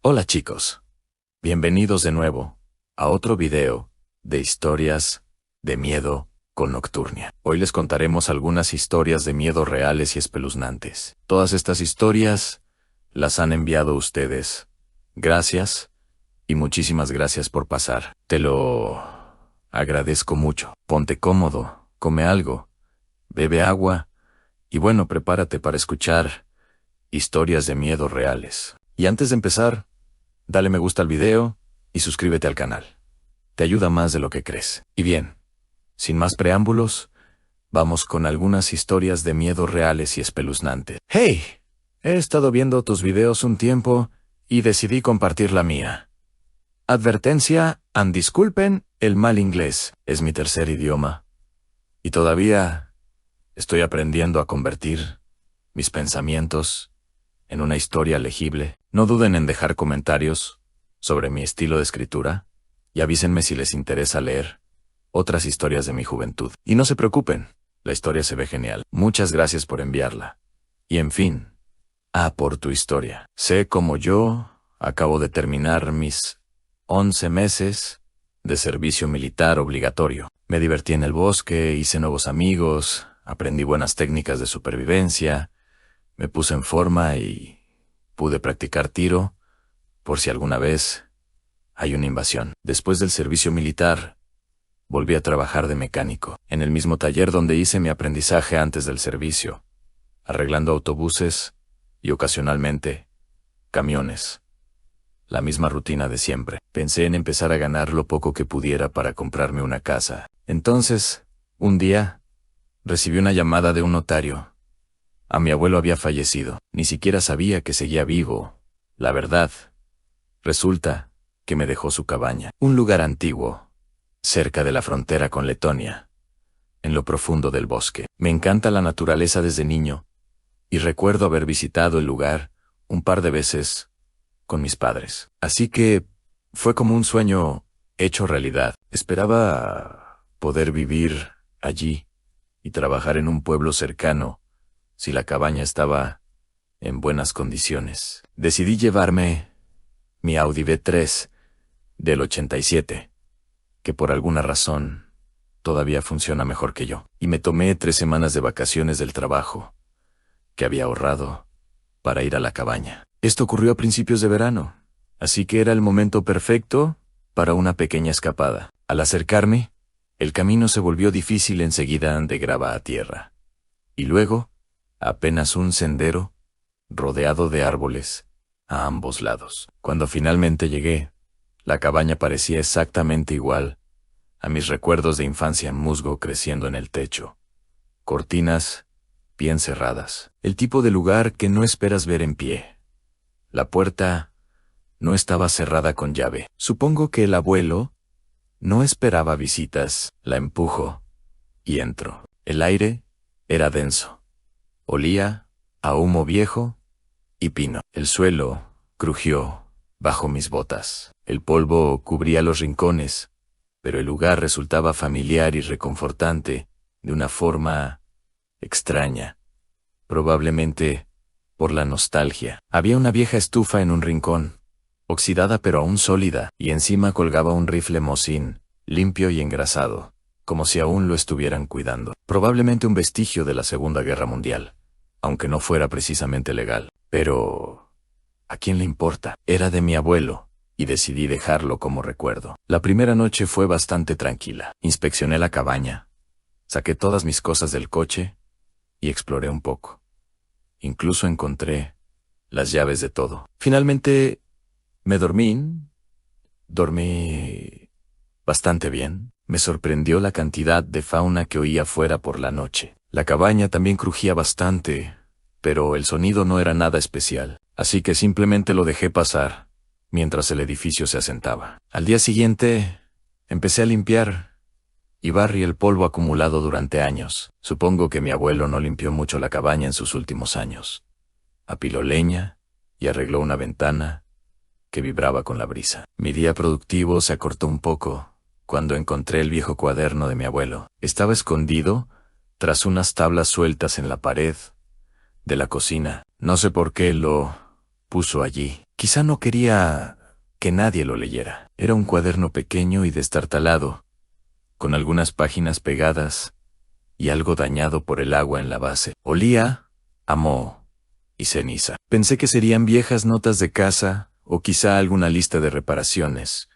Hola chicos, bienvenidos de nuevo a otro video de historias de miedo con Nocturnia. Hoy les contaremos algunas historias de miedo reales y espeluznantes. Todas estas historias las han enviado ustedes. Gracias y muchísimas gracias por pasar. Te lo agradezco mucho. Ponte cómodo, come algo, bebe agua y bueno, prepárate para escuchar historias de miedo reales. Y antes de empezar, dale me gusta al video y suscríbete al canal. Te ayuda más de lo que crees. Y bien, sin más preámbulos, vamos con algunas historias de miedo reales y espeluznantes. ¡Hey! He estado viendo tus videos un tiempo y decidí compartir la mía. Advertencia, disculpen el mal inglés, es mi tercer idioma. Y todavía estoy aprendiendo a convertir mis pensamientos en una historia legible. No duden en dejar comentarios sobre mi estilo de escritura y avísenme si les interesa leer otras historias de mi juventud. Y no se preocupen, la historia se ve genial. Muchas gracias por enviarla. Y en fin, por tu historia. Sé como yo acabo de terminar mis 11 meses de servicio militar obligatorio. Me divertí en el bosque, hice nuevos amigos, aprendí buenas técnicas de supervivencia, me puse en forma y pude practicar tiro por si alguna vez hay una invasión. Después del servicio militar, volví a trabajar de mecánico, en el mismo taller donde hice mi aprendizaje antes del servicio, arreglando autobuses y ocasionalmente camiones. La misma rutina de siempre. Pensé en empezar a ganar lo poco que pudiera para comprarme una casa. Entonces, un día, recibí una llamada de un notario. A mi abuelo había fallecido. Ni siquiera sabía que seguía vivo. La verdad, resulta que me dejó su cabaña. Un lugar antiguo, cerca de la frontera con Letonia, en lo profundo del bosque. Me encanta la naturaleza desde niño, y recuerdo haber visitado el lugar un par de veces con mis padres. Así que fue como un sueño hecho realidad. Esperaba poder vivir allí y trabajar en un pueblo cercano, si la cabaña estaba en buenas condiciones. Decidí llevarme mi Audi V3 del 87, que por alguna razón todavía funciona mejor que yo. Y me tomé 3 semanas de vacaciones del trabajo que había ahorrado para ir a la cabaña. Esto ocurrió a principios de verano, así que era el momento perfecto para una pequeña escapada. Al acercarme, el camino se volvió difícil enseguida de grava a tierra. Y luego, apenas un sendero, rodeado de árboles, a ambos lados. Cuando finalmente llegué, la cabaña parecía exactamente igual a mis recuerdos de infancia en musgo creciendo en el techo. Cortinas bien cerradas. El tipo de lugar que no esperas ver en pie. La puerta no estaba cerrada con llave. Supongo que el abuelo no esperaba visitas. La empujo y entro. El aire era denso. Olía a humo viejo y pino. El suelo crujió bajo mis botas. El polvo cubría los rincones, pero el lugar resultaba familiar y reconfortante de una forma extraña, probablemente por la nostalgia. Había una vieja estufa en un rincón, oxidada pero aún sólida, y encima colgaba un rifle Mosin, limpio y engrasado, como si aún lo estuvieran cuidando. Probablemente un vestigio de la Segunda Guerra Mundial, aunque no fuera precisamente legal. Pero ¿a quién le importa? Era de mi abuelo, y decidí dejarlo como recuerdo. La primera noche fue bastante tranquila. Inspeccioné la cabaña, saqué todas mis cosas del coche y exploré un poco. Incluso encontré las llaves de todo. Finalmente me dormí bastante bien. Me sorprendió la cantidad de fauna que oía fuera por la noche. La cabaña también crujía bastante, pero el sonido no era nada especial, así que simplemente lo dejé pasar mientras el edificio se asentaba. Al día siguiente, empecé a limpiar y barrí el polvo acumulado durante años. Supongo que mi abuelo no limpió mucho la cabaña en sus últimos años. Apiló leña y arregló una ventana que vibraba con la brisa. Mi día productivo se acortó un poco cuando encontré el viejo cuaderno de mi abuelo. Estaba escondido tras unas tablas sueltas en la pared de la cocina. No sé por qué lo puso allí. Quizá no quería que nadie lo leyera. Era un cuaderno pequeño y destartalado, con algunas páginas pegadas y algo dañado por el agua en la base. Olía a moho y ceniza. Pensé que serían viejas notas de casa o quizá alguna lista de reparaciones,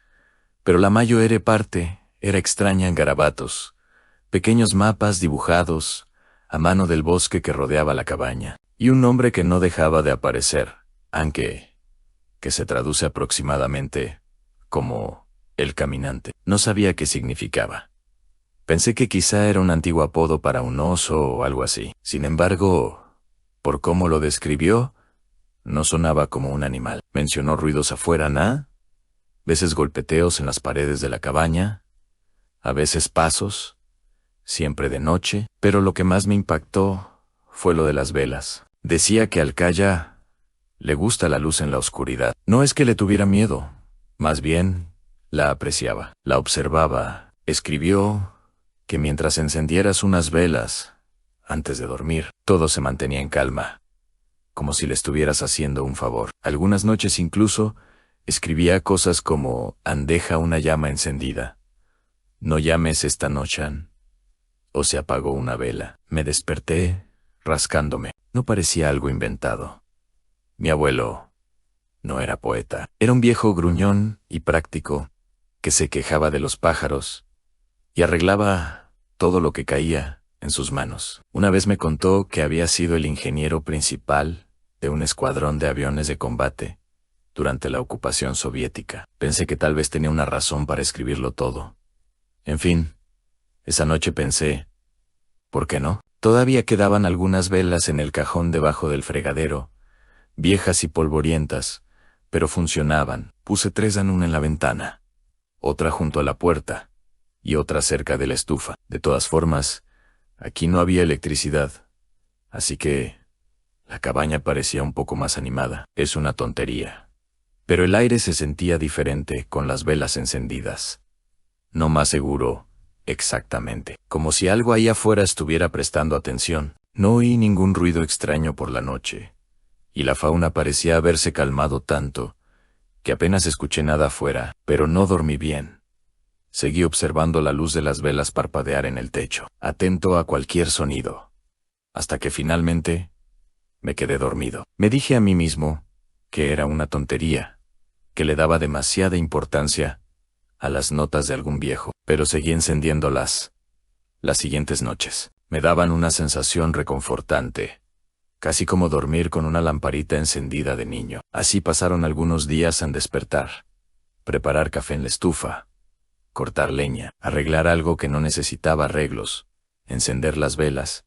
pero la mayor parte era extraña en garabatos, pequeños mapas dibujados a mano del bosque que rodeaba la cabaña, y un nombre que no dejaba de aparecer, aunque que se traduce aproximadamente como El Caminante. No sabía qué significaba. Pensé que quizá era un antiguo apodo para un oso o algo así. Sin embargo, por cómo lo describió, no sonaba como un animal. Mencionó ruidos afuera, veces golpeteos en las paredes de la cabaña, a veces pasos, siempre de noche, pero lo que más me impactó fue lo de las velas. Decía que al Calla le gusta la luz en la oscuridad. No es que le tuviera miedo, más bien la apreciaba, la observaba. Escribió que mientras encendieras unas velas antes de dormir, todo se mantenía en calma, como si le estuvieras haciendo un favor. Algunas noches incluso escribía cosas como «Deja una llama encendida. No llames esta noche», o «Se apagó una vela». Me desperté rascándome. No parecía algo inventado. Mi abuelo no era poeta. Era un viejo gruñón y práctico que se quejaba de los pájaros y arreglaba todo lo que caía en sus manos. Una vez me contó que había sido el ingeniero principal de un escuadrón de aviones de combate durante la ocupación soviética. Pensé que tal vez tenía una razón para escribirlo todo. En fin, esa noche pensé, ¿por qué no? Todavía quedaban algunas velas en el cajón debajo del fregadero, viejas y polvorientas, pero funcionaban. Puse 3 en la ventana, otra junto a la puerta y otra cerca de la estufa. De todas formas, aquí no había electricidad, así que la cabaña parecía un poco más animada. Es una tontería, pero el aire se sentía diferente con las velas encendidas. No más seguro, exactamente, como si algo ahí afuera estuviera prestando atención. No oí ningún ruido extraño por la noche, y la fauna parecía haberse calmado tanto que apenas escuché nada afuera, pero no dormí bien. Seguí observando la luz de las velas parpadear en el techo, atento a cualquier sonido, hasta que finalmente me quedé dormido. Me dije a mí mismo que era una tontería, que le daba demasiada importancia a las notas de algún viejo, pero seguí encendiéndolas. Las siguientes noches me daban una sensación reconfortante, casi como dormir con una lamparita encendida de niño. Así pasaron algunos días en despertar, preparar café en la estufa, cortar leña, arreglar algo que no necesitaba arreglos, encender las velas,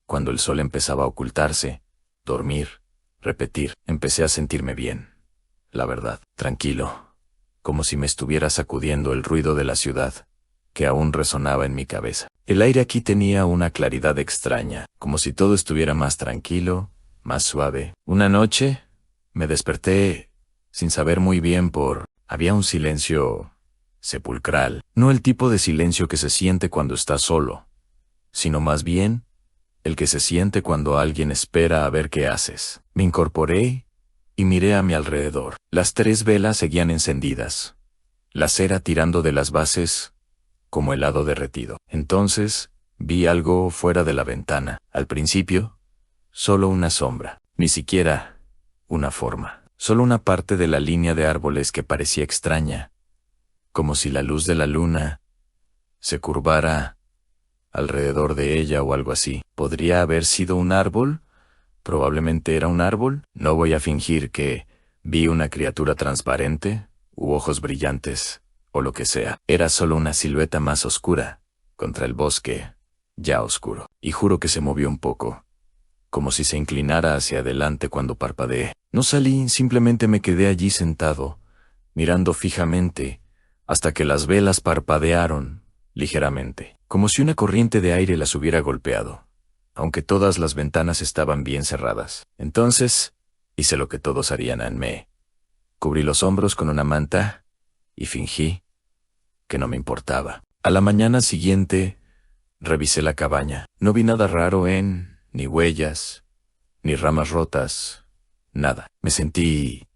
cuando el sol empezaba a ocultarse, dormir, repetir. Empecé a sentirme bien, la verdad, tranquilo, como si me estuviera sacudiendo el ruido de la ciudad, que aún resonaba en mi cabeza. El aire aquí tenía una claridad extraña, como si todo estuviera más tranquilo, más suave. Una noche me desperté sin saber muy bien había un silencio sepulcral, no el tipo de silencio que se siente cuando estás solo, sino más bien el que se siente cuando alguien espera a ver qué haces. Me incorporé y miré a mi alrededor. Las 3 velas seguían encendidas, la cera tirando de las bases como helado derretido. Entonces vi algo fuera de la ventana. Al principio, solo una sombra, ni siquiera una forma, solo una parte de la línea de árboles que parecía extraña, como si la luz de la luna se curvara alrededor de ella o algo así. ¿Podría haber sido un árbol? Probablemente era un árbol. No voy a fingir que vi una criatura transparente u ojos brillantes o lo que sea. Era solo una silueta más oscura contra el bosque ya oscuro. Y juro que se movió un poco, como si se inclinara hacia adelante cuando parpadeé. No salí, simplemente me quedé allí sentado, mirando fijamente, hasta que las velas parpadearon ligeramente, como si una corriente de aire las hubiera golpeado, aunque todas las ventanas estaban bien cerradas. Entonces hice lo que todos harían en me. Cubrí los hombros con una manta y fingí que no me importaba. A la mañana siguiente revisé la cabaña. No vi nada raro ni huellas, ni ramas rotas, nada. Me sentí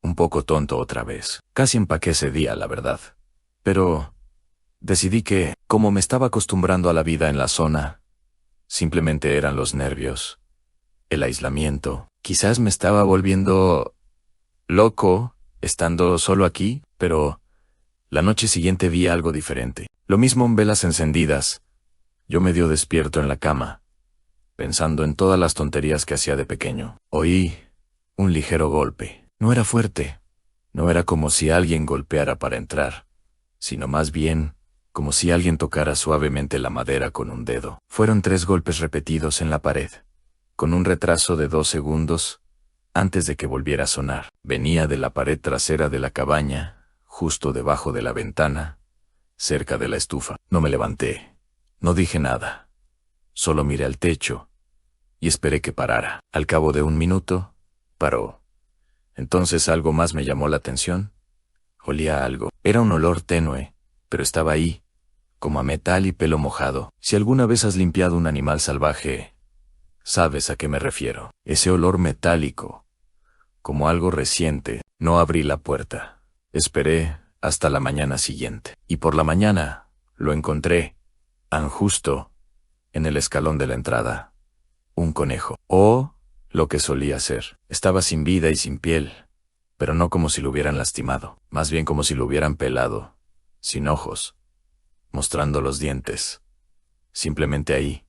un poco tonto otra vez. Casi empaqué ese día, la verdad. Pero decidí que, como me estaba acostumbrando a la vida en la zona, simplemente eran los nervios, el aislamiento. Quizás me estaba volviendo loco estando solo aquí, pero la noche siguiente vi algo diferente. Lo mismo en velas encendidas. Yo medio despierto en la cama, pensando en todas las tonterías que hacía de pequeño. Oí un ligero golpe. No era fuerte. No era como si alguien golpeara para entrar, sino más bien como si alguien tocara suavemente la madera con un dedo. Fueron 3 golpes repetidos en la pared, con un retraso de 2 segundos antes de que volviera a sonar. Venía de la pared trasera de la cabaña, justo debajo de la ventana, cerca de la estufa. No me levanté. No dije nada. Solo miré al techo y esperé que parara. Al cabo de 1 minuto, paró. Entonces algo más me llamó la atención. Olía a algo. Era un olor tenue, pero estaba ahí, como a metal y pelo mojado. Si alguna vez has limpiado un animal salvaje, sabes a qué me refiero. Ese olor metálico, como algo reciente. No abrí la puerta. Esperé hasta la mañana siguiente. Y por la mañana lo encontré, justo en el escalón de la entrada. Un conejo. O lo que solía ser. Estaba sin vida y sin piel, pero no como si lo hubieran lastimado. Más bien como si lo hubieran pelado, sin ojos, mostrando los dientes. Simplemente ahí.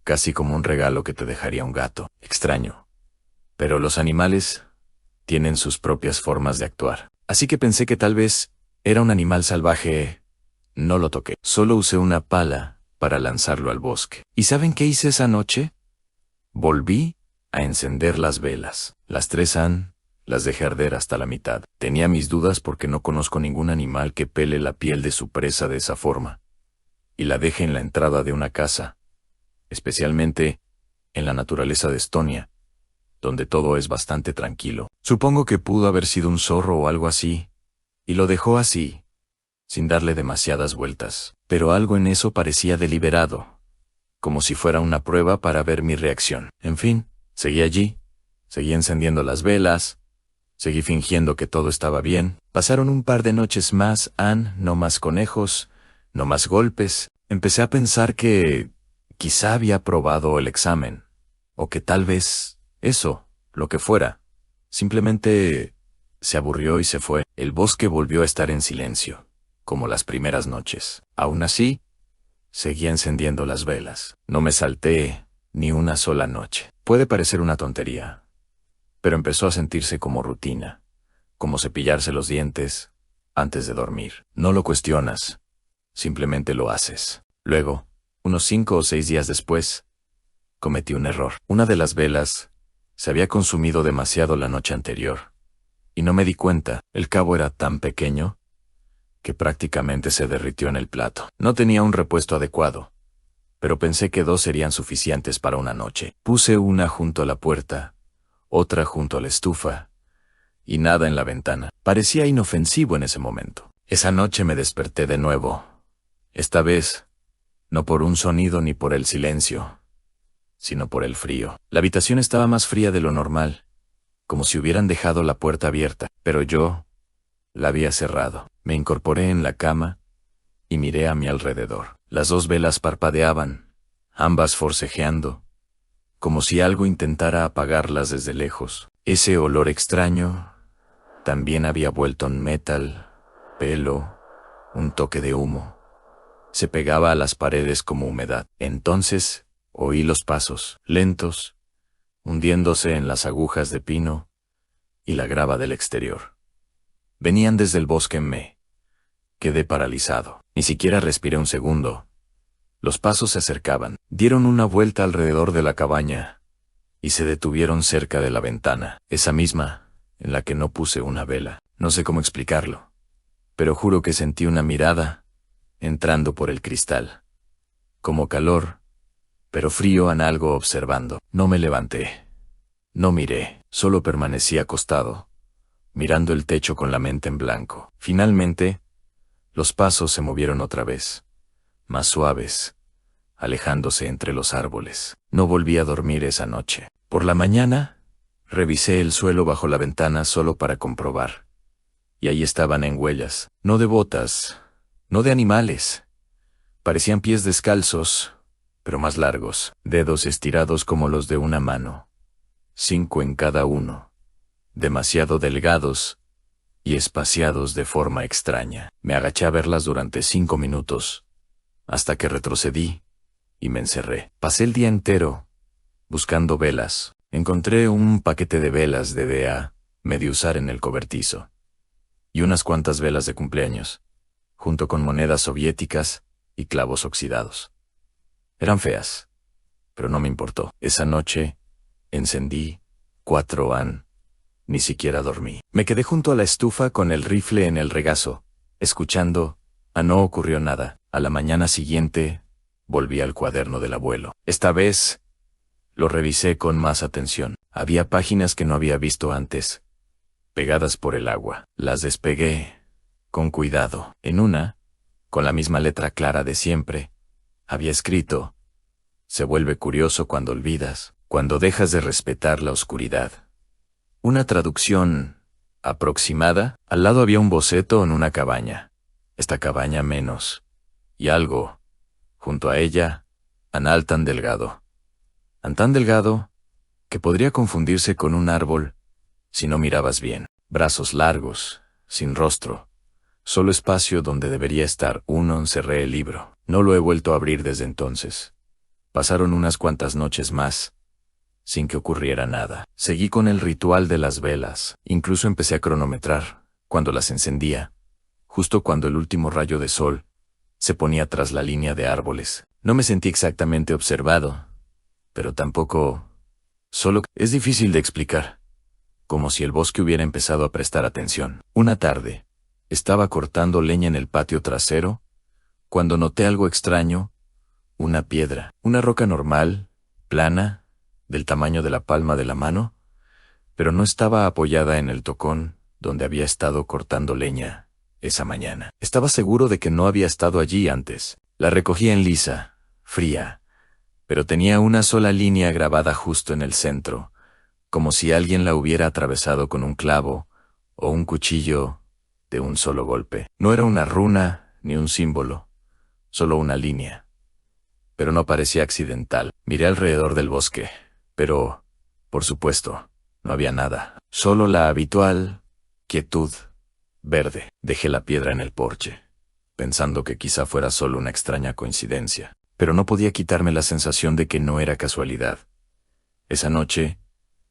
Casi como un regalo que te dejaría un gato. Extraño. Pero los animales tienen sus propias formas de actuar. Así que pensé que tal vez era un animal salvaje. No lo toqué. Solo usé una pala para lanzarlo al bosque. ¿Y saben qué hice esa noche? Volví a encender las velas. Las 3 las dejé arder hasta la mitad. Tenía mis dudas porque no conozco ningún animal que pele la piel de su presa de esa forma y la deje en la entrada de una casa, especialmente en la naturaleza de Estonia, donde todo es bastante tranquilo. Supongo que pudo haber sido un zorro o algo así, y lo dejó así, sin darle demasiadas vueltas. Pero algo en eso parecía deliberado, como si fuera una prueba para ver mi reacción. En fin, seguí allí, seguí encendiendo las velas, seguí fingiendo que todo estaba bien. Pasaron un par de noches más, no más conejos, no más golpes. Empecé a pensar que quizá había aprobado el examen, o que tal vez eso, lo que fuera, simplemente se aburrió y se fue. El bosque volvió a estar en silencio, como las primeras noches. Aún así, seguía encendiendo las velas. No me salté ni una sola noche. Puede parecer una tontería, pero empezó a sentirse como rutina, como cepillarse los dientes antes de dormir. No lo cuestionas, simplemente lo haces. Luego, unos 5 o 6 días después, cometí un error. Una de las velas se había consumido demasiado la noche anterior, y no me di cuenta. El cabo era tan pequeño que prácticamente se derritió en el plato. No tenía un repuesto adecuado, pero pensé que 2 serían suficientes para una noche. Puse una junto a la puerta, otra junto a la estufa, y nada en la ventana. Parecía inofensivo en ese momento. Esa noche me desperté de nuevo. Esta vez, no por un sonido ni por el silencio, sino por el frío. La habitación estaba más fría de lo normal, como si hubieran dejado la puerta abierta, pero yo la había cerrado. Me incorporé en la cama y miré a mi alrededor. Las 2 velas parpadeaban, ambas forcejeando, como si algo intentara apagarlas desde lejos. Ese olor extraño también había vuelto en metal, pelo, un toque de humo. Se pegaba a las paredes como humedad. Entonces oí los pasos, lentos, hundiéndose en las agujas de pino y la grava del exterior. Venían desde el bosque. Me quedé paralizado. Ni siquiera respiré un segundo. Los pasos se acercaban. Dieron una vuelta alrededor de la cabaña y se detuvieron cerca de la ventana, esa misma en la que no puse una vela. No sé cómo explicarlo, pero juro que sentí una mirada entrando por el cristal. Como calor, pero frío en algo observando. No me levanté. No miré. Solo permanecí acostado, mirando el techo con la mente en blanco. Finalmente, los pasos se movieron otra vez, más suaves, alejándose entre los árboles. No volví a dormir esa noche. Por la mañana, Revisé el suelo bajo la ventana solo para comprobar. Y ahí estaban en huellas, no de botas, no de animales. Parecían pies descalzos, pero más largos, dedos estirados como los de una mano, 5 en cada uno, demasiado delgados y espaciados de forma extraña. Me agaché a verlas durante 5 minutos, hasta que retrocedí y me encerré. Pasé el día entero buscando velas. Encontré un paquete de velas de DA, medio usar en el cobertizo, y unas cuantas velas de cumpleaños, junto con monedas soviéticas y clavos oxidados. Eran feas, pero no me importó. Esa noche encendí 4 AN. Ni siquiera dormí. Me quedé junto a la estufa con el rifle en el regazo, escuchando. No ocurrió nada. A la mañana siguiente, volví al cuaderno del abuelo. Esta vez, lo revisé con más atención. Había páginas que no había visto antes, pegadas por el agua. Las despegué con cuidado. En una, con la misma letra clara de siempre, había escrito: se vuelve curioso cuando olvidas, cuando dejas de respetar la oscuridad. Una traducción aproximada. Al lado había un boceto en una cabaña. Esta cabaña menos. Y algo, junto a ella, anal tan delgado. Tan delgado que podría confundirse con un árbol si no mirabas bien. Brazos largos, sin rostro, solo espacio donde debería estar uno. Encerré el libro. No lo he vuelto a abrir desde entonces. Pasaron unas cuantas noches más, sin que ocurriera nada. Seguí con el ritual de las velas. Incluso empecé a cronometrar cuando las encendía, justo cuando el último rayo de sol se ponía tras la línea de árboles. No me sentí exactamente observado, pero tampoco... Solo es difícil de explicar. Como si el bosque hubiera empezado a prestar atención. Una tarde, estaba cortando leña en el patio trasero, cuando noté algo extraño. Una piedra, una roca normal, plana, del tamaño de la palma de la mano, pero no estaba apoyada en el tocón donde había estado cortando leña esa mañana. Estaba seguro de que no había estado allí antes. La recogí en lisa, fría, pero tenía una sola línea grabada justo en el centro, como si alguien la hubiera atravesado con un clavo o un cuchillo de un solo golpe. No era una runa ni un símbolo, solo una línea. Pero no parecía accidental. Miré alrededor del bosque, pero, por supuesto, no había nada. Solo la habitual quietud verde. Dejé la piedra en el porche, pensando que quizá fuera solo una extraña coincidencia, pero no podía quitarme la sensación de que no era casualidad. Esa noche,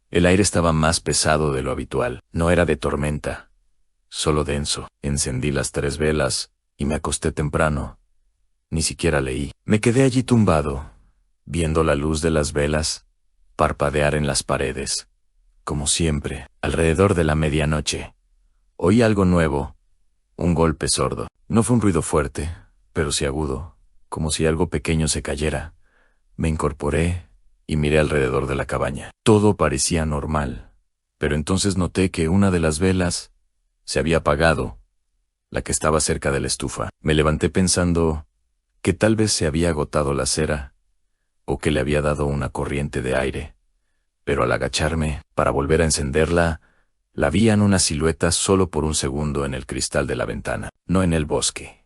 el aire estaba más pesado de lo habitual. No era de tormenta, solo denso. Encendí las 3 velas y me acosté temprano. Ni siquiera leí. Me quedé allí tumbado, viendo la luz de las velas parpadear en las paredes. Como siempre, alrededor de la medianoche, oí algo nuevo, un golpe sordo. No fue un ruido fuerte, pero sí agudo, como si algo pequeño se cayera. Me incorporé y miré alrededor de la cabaña. Todo parecía normal, pero entonces noté que una de las velas se había apagado, la que estaba cerca de la estufa. Me levanté pensando que tal vez se había agotado la cera, o que le había dado una corriente de aire. Pero al agacharme para volver a encenderla, la vi en una silueta solo por un segundo en el cristal de la ventana. No en el bosque,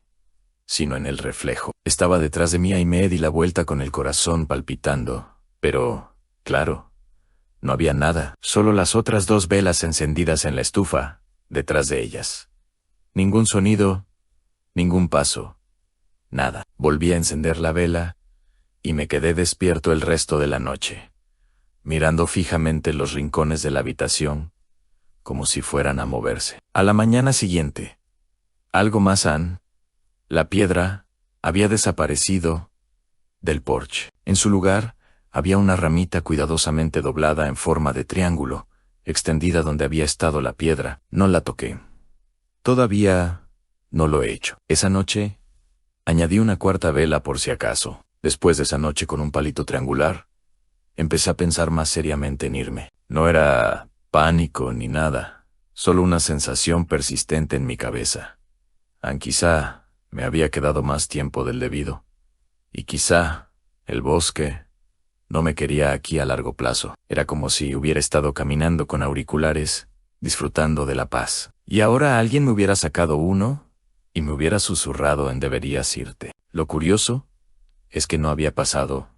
sino en el reflejo. Estaba detrás de mí y me di la vuelta con el corazón palpitando. Pero, claro, no había nada. Solo las otras 2 velas encendidas en la estufa, detrás de ellas. Ningún sonido, ningún paso. Nada. Volví a encender la vela y me quedé despierto el resto de la noche, mirando fijamente los rincones de la habitación, como si fueran a moverse. A la mañana siguiente, algo más la piedra había desaparecido del porche. En su lugar, había una ramita cuidadosamente doblada en forma de triángulo, extendida donde había estado la piedra. No la toqué. Todavía no lo he hecho. Esa noche, añadí una 4ª vela por si acaso. Después de esa noche con un palito triangular, empecé a pensar más seriamente en irme. No era pánico ni nada, solo una sensación persistente en mi cabeza. Quizá me había quedado más tiempo del debido. Y quizá el bosque No me quería aquí a largo plazo. Era como si hubiera estado caminando con auriculares, disfrutando de la paz. Y ahora alguien me hubiera sacado uno y me hubiera susurrado en deberías irte. Lo curioso es que no había pasado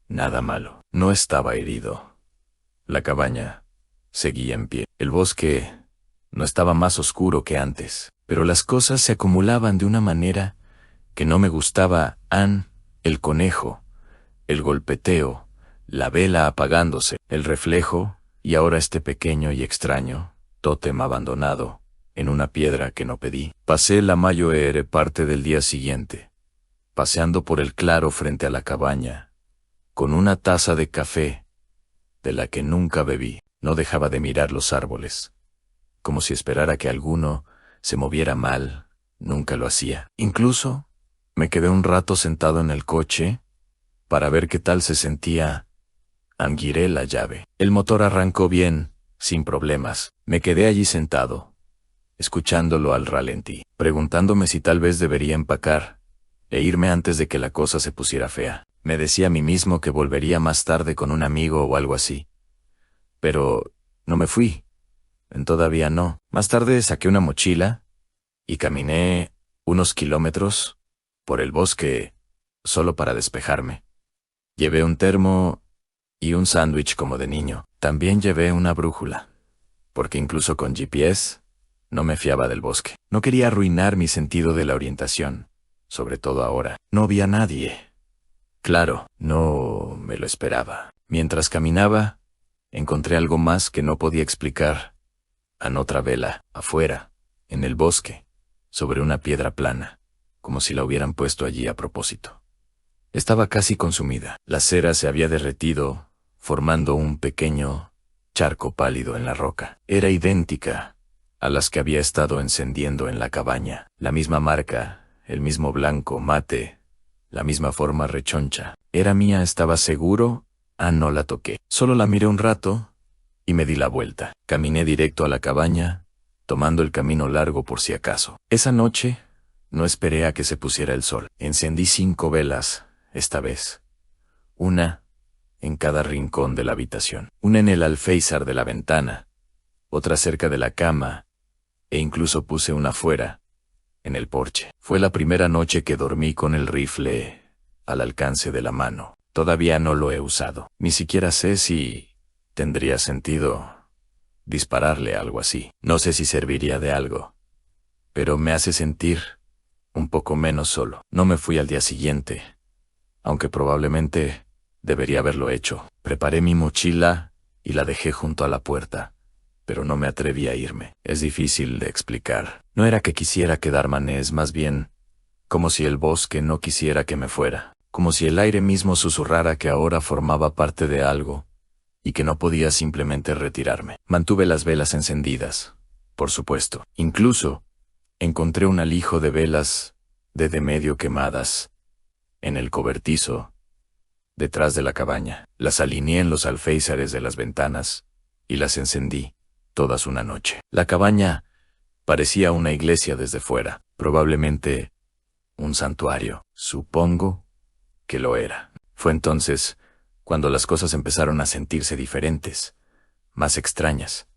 nada malo. No estaba herido. La cabaña seguía en pie. El bosque no estaba más oscuro que antes, pero las cosas se acumulaban de una manera que no me gustaba. El conejo, el golpeteo, la vela apagándose, el reflejo, y ahora este pequeño y extraño tótem abandonado en una piedra que no pedí. Pasé la mayor parte del día siguiente, paseando por el claro frente a la cabaña, con una taza de café, de la que nunca bebí. No dejaba de mirar los árboles, como si esperara que alguno se moviera mal. Nunca lo hacía. Incluso me quedé un rato sentado en el coche para ver qué tal se sentía. Giré la llave. El motor arrancó bien, sin problemas. Me quedé allí sentado, escuchándolo al ralentí, preguntándome si tal vez debería empacar e irme antes de que la cosa se pusiera fea. Me decía a mí mismo que volvería más tarde con un amigo o algo así. Pero no me fui. Todavía no. Más tarde saqué una mochila y caminé unos kilómetros por el bosque solo para despejarme. Llevé un termo y un sándwich como de niño. También llevé una brújula, porque incluso con GPS no me fiaba del bosque. No quería arruinar mi sentido de la orientación, sobre todo ahora. No vi a nadie. Claro, no me lo esperaba. Mientras caminaba, encontré algo más que no podía explicar. Otra vela, afuera, en el bosque, sobre una piedra plana, como si la hubieran puesto allí a propósito. Estaba casi consumida. La cera se había derretido, formando un pequeño charco pálido en la roca. Era idéntica a las que había estado encendiendo en la cabaña. La misma marca, el mismo blanco mate, la misma forma rechoncha. Era mía, estaba seguro. No la toqué. Solo la miré un rato y me di la vuelta. Caminé directo a la cabaña, tomando el camino largo por si acaso. Esa noche no esperé a que se pusiera el sol. Encendí 5 velas, esta vez. Una en cada rincón de la habitación. Una en el alféizar de la ventana, otra cerca de la cama, e incluso puse una fuera, en el porche. Fue la primera noche que dormí con el rifle al alcance de la mano. Todavía no lo he usado. Ni siquiera sé si tendría sentido dispararle algo así. No sé si serviría de algo, pero me hace sentir un poco menos solo. No me fui al día siguiente, aunque probablemente debería haberlo hecho. Preparé mi mochila y la dejé junto a la puerta, pero no me atreví a irme. Es difícil de explicar. No era que quisiera quedarme, es más bien como si el bosque no quisiera que me fuera, como si el aire mismo susurrara que ahora formaba parte de algo y que no podía simplemente retirarme. Mantuve las velas encendidas, por supuesto. Incluso encontré un alijo de velas de medio quemadas en el cobertizo detrás de la cabaña. Las alineé en los alféizares de las ventanas y las encendí todas una noche. La cabaña parecía una iglesia desde fuera, probablemente un santuario. Supongo que lo era. Fue entonces cuando las cosas empezaron a sentirse diferentes, más extrañas,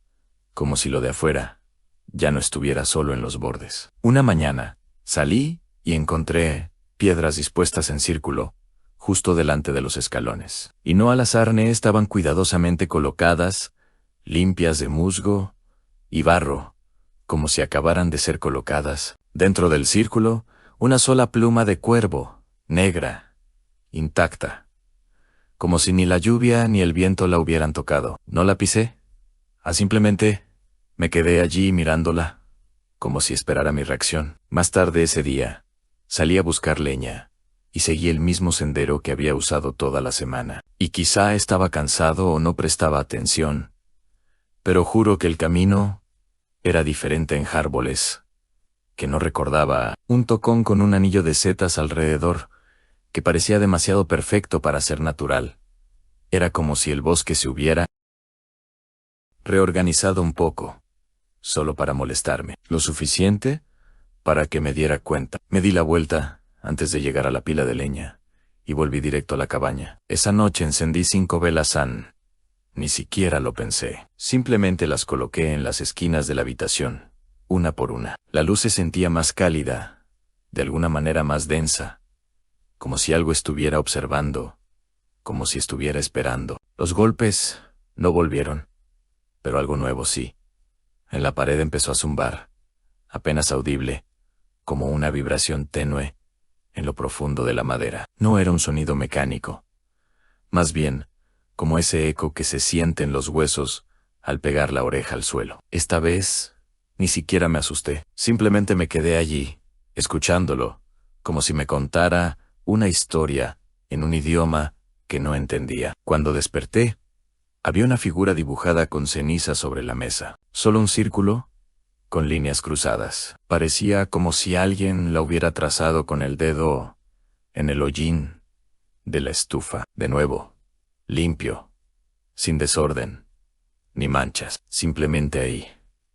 como si lo de afuera ya no estuviera solo en los bordes. Una mañana salí y encontré piedras dispuestas en círculo, justo delante de los escalones. Y no al azar, estaban cuidadosamente colocadas, limpias de musgo y barro, como si acabaran de ser colocadas. Dentro del círculo, una sola pluma de cuervo, negra, intacta, como si ni la lluvia ni el viento la hubieran tocado. No la pisé, simplemente me quedé allí mirándola, como si esperara mi reacción. Más tarde ese día, salí a buscar leña y seguí el mismo sendero que había usado toda la semana. Y quizá estaba cansado o no prestaba atención, pero juro que el camino era diferente en árboles, que no recordaba. Un tocón con un anillo de setas alrededor, que parecía demasiado perfecto para ser natural. Era como si el bosque se hubiera reorganizado un poco, solo para molestarme. Lo suficiente para que me diera cuenta. Me di la vuelta antes de llegar a la pila de leña y volví directo a la cabaña. Esa noche encendí 5 velas Ni siquiera lo pensé. Simplemente las coloqué en las esquinas de la habitación, una por una. La luz se sentía más cálida, de alguna manera más densa, como si algo estuviera observando, como si estuviera esperando. Los golpes no volvieron, pero algo nuevo sí. En la pared empezó a zumbar, apenas audible, como una vibración tenue en lo profundo de la madera. No era un sonido mecánico, más bien como ese eco que se siente en los huesos al pegar la oreja al suelo. Esta vez ni siquiera me asusté, simplemente me quedé allí, escuchándolo, como si me contara una historia en un idioma que no entendía. Cuando desperté, había una figura dibujada con ceniza sobre la mesa. Solo un círculo, con líneas cruzadas. Parecía como si alguien la hubiera trazado con el dedo en el hollín de la estufa. De nuevo, limpio, sin desorden, ni manchas, simplemente ahí,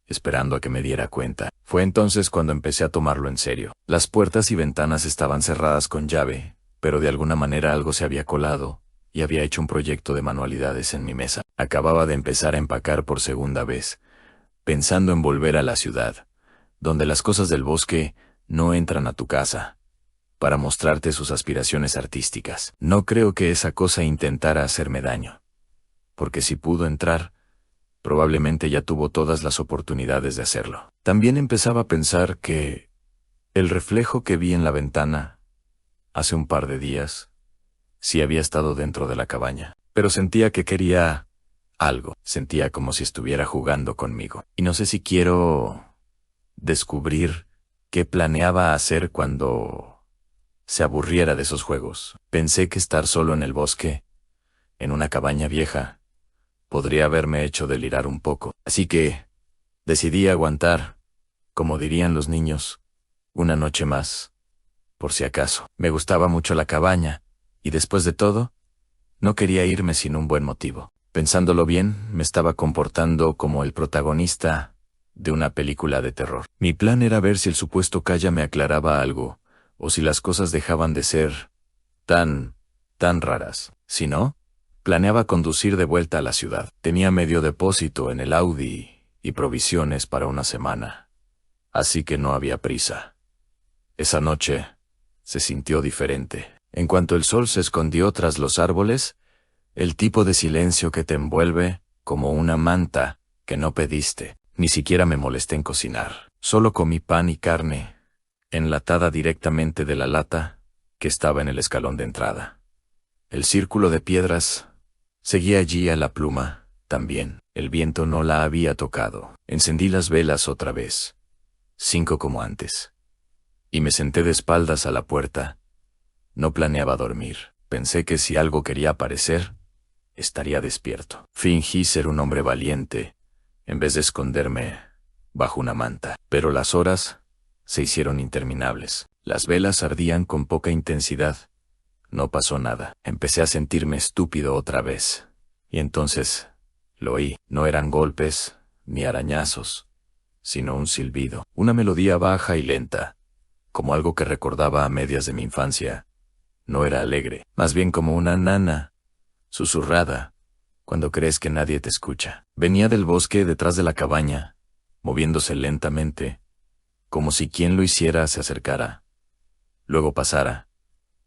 esperando a que me diera cuenta. Fue entonces cuando empecé a tomarlo en serio. Las puertas y ventanas estaban cerradas con llave, pero de alguna manera algo se había colado y había hecho un proyecto de manualidades en mi mesa. Acababa de empezar a empacar por segunda vez, pensando en volver a la ciudad, donde las cosas del bosque no entran a tu casa para mostrarte sus aspiraciones artísticas. No creo que esa cosa intentara hacerme daño, porque si pudo entrar, probablemente ya tuvo todas las oportunidades de hacerlo. También empezaba a pensar que el reflejo que vi en la ventana hace un par de días sí había estado dentro de la cabaña, pero sentía que quería algo. Sentía como si estuviera jugando conmigo. Y no sé si quiero descubrir qué planeaba hacer cuando se aburriera de esos juegos. Pensé que estar solo en el bosque, en una cabaña vieja, podría haberme hecho delirar un poco. Así que decidí aguantar, como dirían los niños, una noche más, por si acaso. Me gustaba mucho la cabaña, y después de todo, no quería irme sin un buen motivo. Pensándolo bien, me estaba comportando como el protagonista de una película de terror. Mi plan era ver si el supuesto Kaya me aclaraba algo, o si las cosas dejaban de ser tan raras. Si no, planeaba conducir de vuelta a la ciudad. Tenía medio depósito en el Audi y provisiones para una semana, así que no había prisa. Esa noche se sintió diferente. En cuanto el sol se escondió tras los árboles, el tipo de silencio que te envuelve como una manta que no pediste. Ni siquiera me molesté en cocinar. Solo comí pan y carne, enlatada directamente de la lata que estaba en el escalón de entrada. El círculo de piedras seguía allí a la pluma, también. El viento no la había tocado. Encendí las velas otra vez, 5 como antes, y me senté de espaldas a la puerta. No planeaba dormir. Pensé que si algo quería aparecer, estaría despierto. Fingí ser un hombre valiente, en vez de esconderme bajo una manta. Pero las horas se hicieron interminables. Las velas ardían con poca intensidad. No pasó nada. Empecé a sentirme estúpido otra vez. Y entonces lo oí. No eran golpes ni arañazos, sino un silbido. Una melodía baja y lenta, como algo que recordaba a medias de mi infancia. No era alegre, más bien como una nana susurrada, cuando crees que nadie te escucha. Venía del bosque detrás de la cabaña, moviéndose lentamente, como si quien lo hiciera se acercara, luego pasara,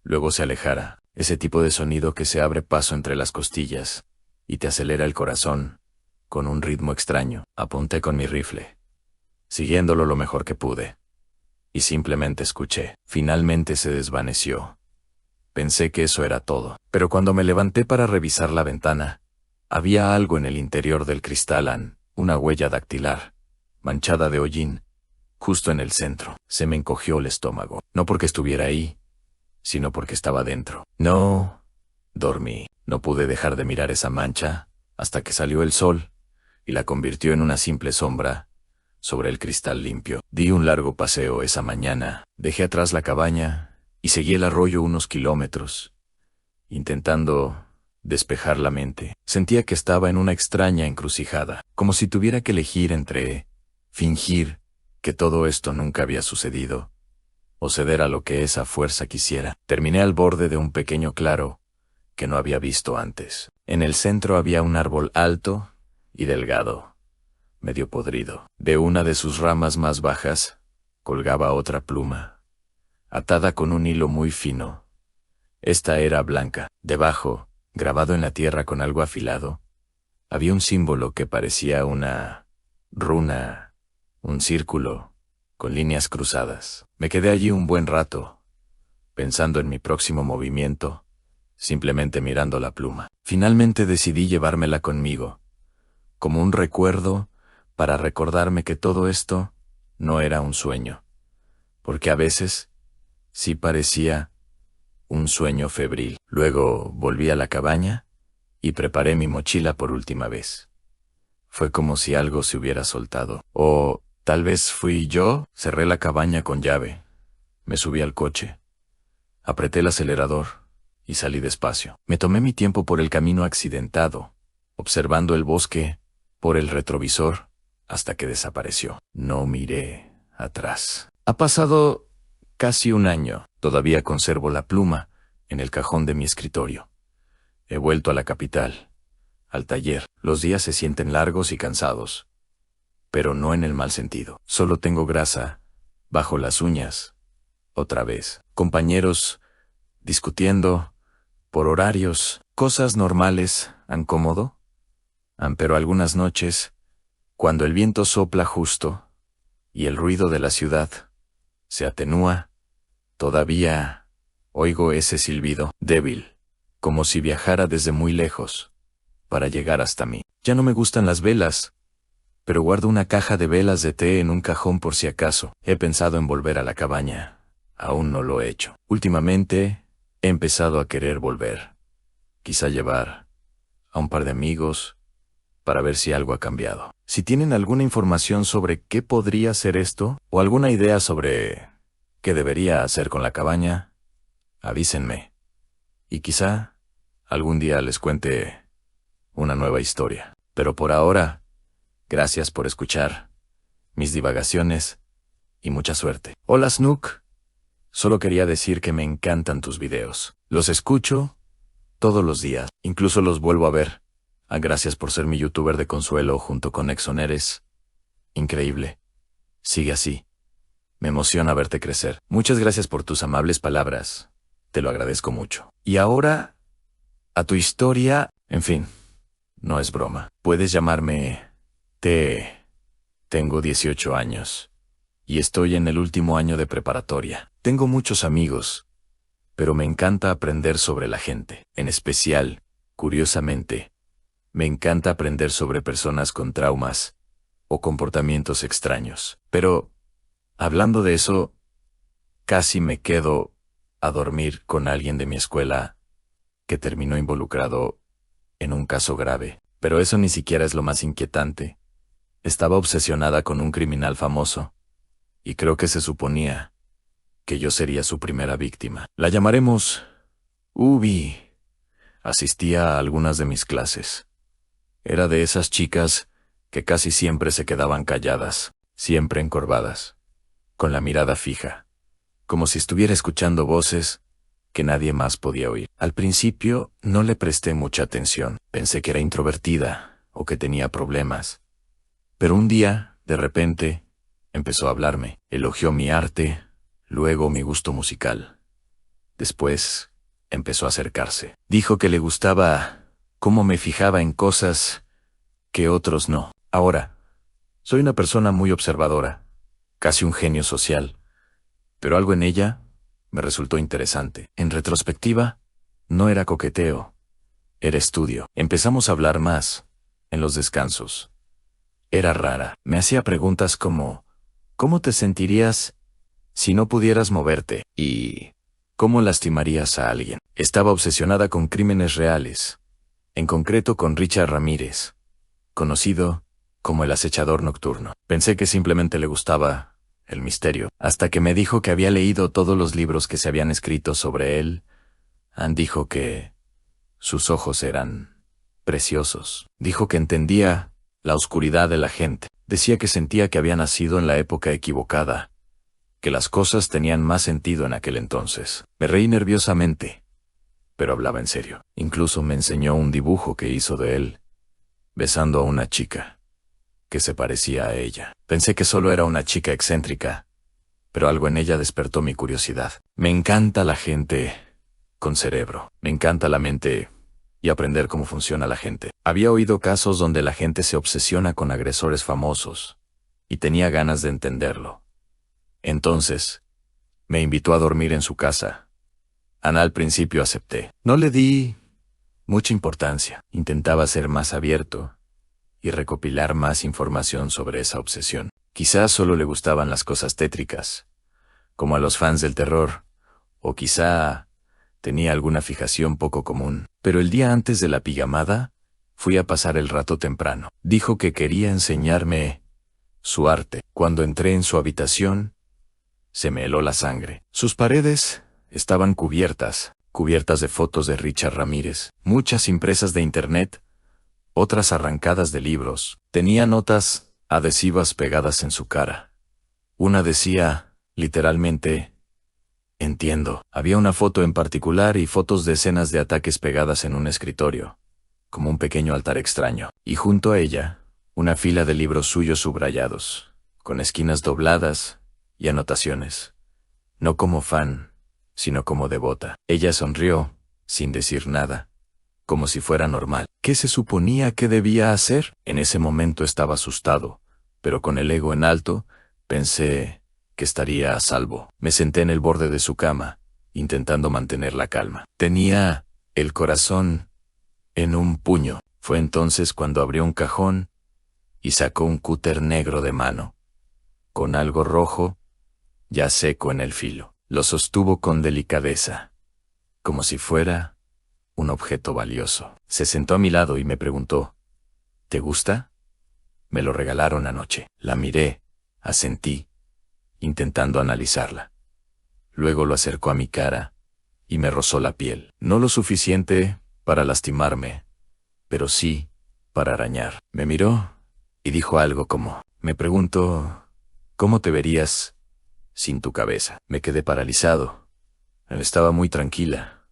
luego se alejara. Ese tipo de sonido que se abre paso entre las costillas y te acelera el corazón con un ritmo extraño. Apunté con mi rifle, siguiéndolo lo mejor que pude, y simplemente escuché. Finalmente se desvaneció. Pensé que eso era todo, pero cuando me levanté para revisar la ventana, había algo en el interior del cristal, una huella dactilar, manchada de hollín, justo en el centro. Se me encogió el estómago, no porque estuviera ahí, sino porque estaba dentro. No dormí. No pude dejar de mirar esa mancha hasta que salió el sol y la convirtió en una simple sombra sobre el cristal limpio. Di un largo paseo esa mañana, dejé atrás la cabaña y seguí el arroyo unos kilómetros, intentando despejar la mente. Sentía que estaba en una extraña encrucijada, como si tuviera que elegir entre fingir que todo esto nunca había sucedido o ceder a lo que esa fuerza quisiera. Terminé al borde de un pequeño claro que no había visto antes. En el centro había un árbol alto y delgado, medio podrido. De una de sus ramas más bajas colgaba otra pluma, atada con un hilo muy fino. Esta era blanca. Debajo, grabado en la tierra con algo afilado, había un símbolo que parecía una runa, un círculo con líneas cruzadas. Me quedé allí un buen rato, pensando en mi próximo movimiento, simplemente mirando la pluma. Finalmente decidí llevármela conmigo, como un recuerdo para recordarme que todo esto no era un sueño, porque a veces sí parecía un sueño febril. Luego volví a la cabaña y preparé mi mochila por última vez. Fue como si algo se hubiera soltado. O tal vez fui yo. Cerré la cabaña con llave. Me subí al coche. Apreté el acelerador y salí despacio. Me tomé mi tiempo por el camino accidentado, observando el bosque por el retrovisor hasta que desapareció. No miré atrás. Ha pasado casi un año. Todavía conservo la pluma en el cajón de mi escritorio. He vuelto a la capital, al taller. Los días se sienten largos y cansados, pero no en el mal sentido. Solo tengo grasa bajo las uñas. Otra vez. Compañeros discutiendo por horarios, cosas normales, ¿han cómodo? Pero algunas noches, cuando el viento sopla justo y el ruido de la ciudad se atenúa, todavía oigo ese silbido débil, como si viajara desde muy lejos para llegar hasta mí. Ya no me gustan las velas, pero guardo una caja de velas de té en un cajón por si acaso. He pensado en volver a la cabaña. Aún no lo he hecho. Últimamente he empezado a querer volver. Quizá llevar a un par de amigos para ver si algo ha cambiado. Si tienen alguna información sobre qué podría ser esto, o alguna idea sobre qué debería hacer con la cabaña, avísenme. Y quizá algún día les cuente una nueva historia. Pero por ahora, gracias por escuchar mis divagaciones y mucha suerte. Hola Snook. Solo quería decir que me encantan tus videos. Los escucho todos los días. Incluso los vuelvo a ver. Gracias por ser mi youtuber de consuelo junto con Exxon. Eres increíble. Sigue así. Me emociona verte crecer. Muchas gracias por tus amables palabras. Te lo agradezco mucho. Y ahora, a tu historia. En fin, no es broma. Puedes llamarme T. Tengo 18 años. Y estoy en el último año de preparatoria. Tengo muchos amigos, pero me encanta aprender sobre la gente. En especial, curiosamente, me encanta aprender sobre personas con traumas o comportamientos extraños. Pero, hablando de eso, casi me quedo a dormir con alguien de mi escuela que terminó involucrado en un caso grave. Pero eso ni siquiera es lo más inquietante. Estaba obsesionada con un criminal famoso, y creo que se suponía que yo sería su primera víctima. La llamaremos Ubi. Asistía a algunas de mis clases. Era de esas chicas que casi siempre se quedaban calladas, siempre encorvadas, con la mirada fija, como si estuviera escuchando voces que nadie más podía oír. Al principio no le presté mucha atención. Pensé que era introvertida o que tenía problemas. Pero un día, de repente, empezó a hablarme. Elogió mi arte, luego mi gusto musical. Después, empezó a acercarse. Dijo que le gustaba cómo me fijaba en cosas que otros no. Ahora, soy una persona muy observadora, casi un genio social, pero algo en ella me resultó interesante. En retrospectiva, no era coqueteo, era estudio. Empezamos a hablar más en los descansos. Era rara. Me hacía preguntas como, ¿cómo te sentirías si no pudieras moverte? Y ¿cómo lastimarías a alguien? Estaba obsesionada con crímenes reales, en concreto con Richard Ramírez, conocido como el acechador nocturno. Pensé que simplemente le gustaba el misterio, hasta que me dijo que había leído todos los libros que se habían escrito sobre él. Dijo que sus ojos eran preciosos. Dijo que entendía la oscuridad de la gente. Decía que sentía que había nacido en la época equivocada, que las cosas tenían más sentido en aquel entonces. Me reí nerviosamente, pero hablaba en serio. Incluso me enseñó un dibujo que hizo de él, besando a una chica que se parecía a ella. Pensé que solo era una chica excéntrica, pero algo en ella despertó mi curiosidad. Me encanta la gente con cerebro. Me encanta la mente y aprender cómo funciona la gente. Había oído casos donde la gente se obsesiona con agresores famosos, y tenía ganas de entenderlo. Entonces, me invitó a dormir en su casa. Ana al principio acepté. No le di mucha importancia. Intentaba ser más abierto y recopilar más información sobre esa obsesión. Quizás solo le gustaban las cosas tétricas, como a los fans del terror, o quizá tenía alguna fijación poco común. Pero el día antes de la pijamada, fui a pasar el rato temprano. Dijo que quería enseñarme su arte. Cuando entré en su habitación, se me heló la sangre. Sus paredes estaban cubiertas de fotos de Richard Ramírez, muchas impresas de internet, otras arrancadas de libros. Tenía notas adhesivas pegadas en su cara. Una decía, literalmente, entiendo. Había una foto en particular y fotos de escenas de ataques pegadas en un escritorio, como un pequeño altar extraño. Y junto a ella, una fila de libros suyos subrayados, con esquinas dobladas y anotaciones. No como fan, sino como devota. Ella sonrió, sin decir nada, como si fuera normal. ¿Qué se suponía que debía hacer? En ese momento estaba asustado, pero con el ego en alto, pensé que estaría a salvo. Me senté en el borde de su cama, intentando mantener la calma. Tenía el corazón en un puño. Fue entonces cuando abrió un cajón y sacó un cúter negro de mano, con algo rojo, ya seco en el filo. Lo sostuvo con delicadeza, como si fuera un objeto valioso. Se sentó a mi lado y me preguntó, ¿te gusta? Me lo regalaron anoche. La miré, asentí, intentando analizarla. Luego lo acercó a mi cara y me rozó la piel. No lo suficiente para lastimarme, pero sí para arañar. Me miró y dijo algo como, me pregunto, ¿cómo te verías sin tu cabeza? Me quedé paralizado. Estaba muy tranquila,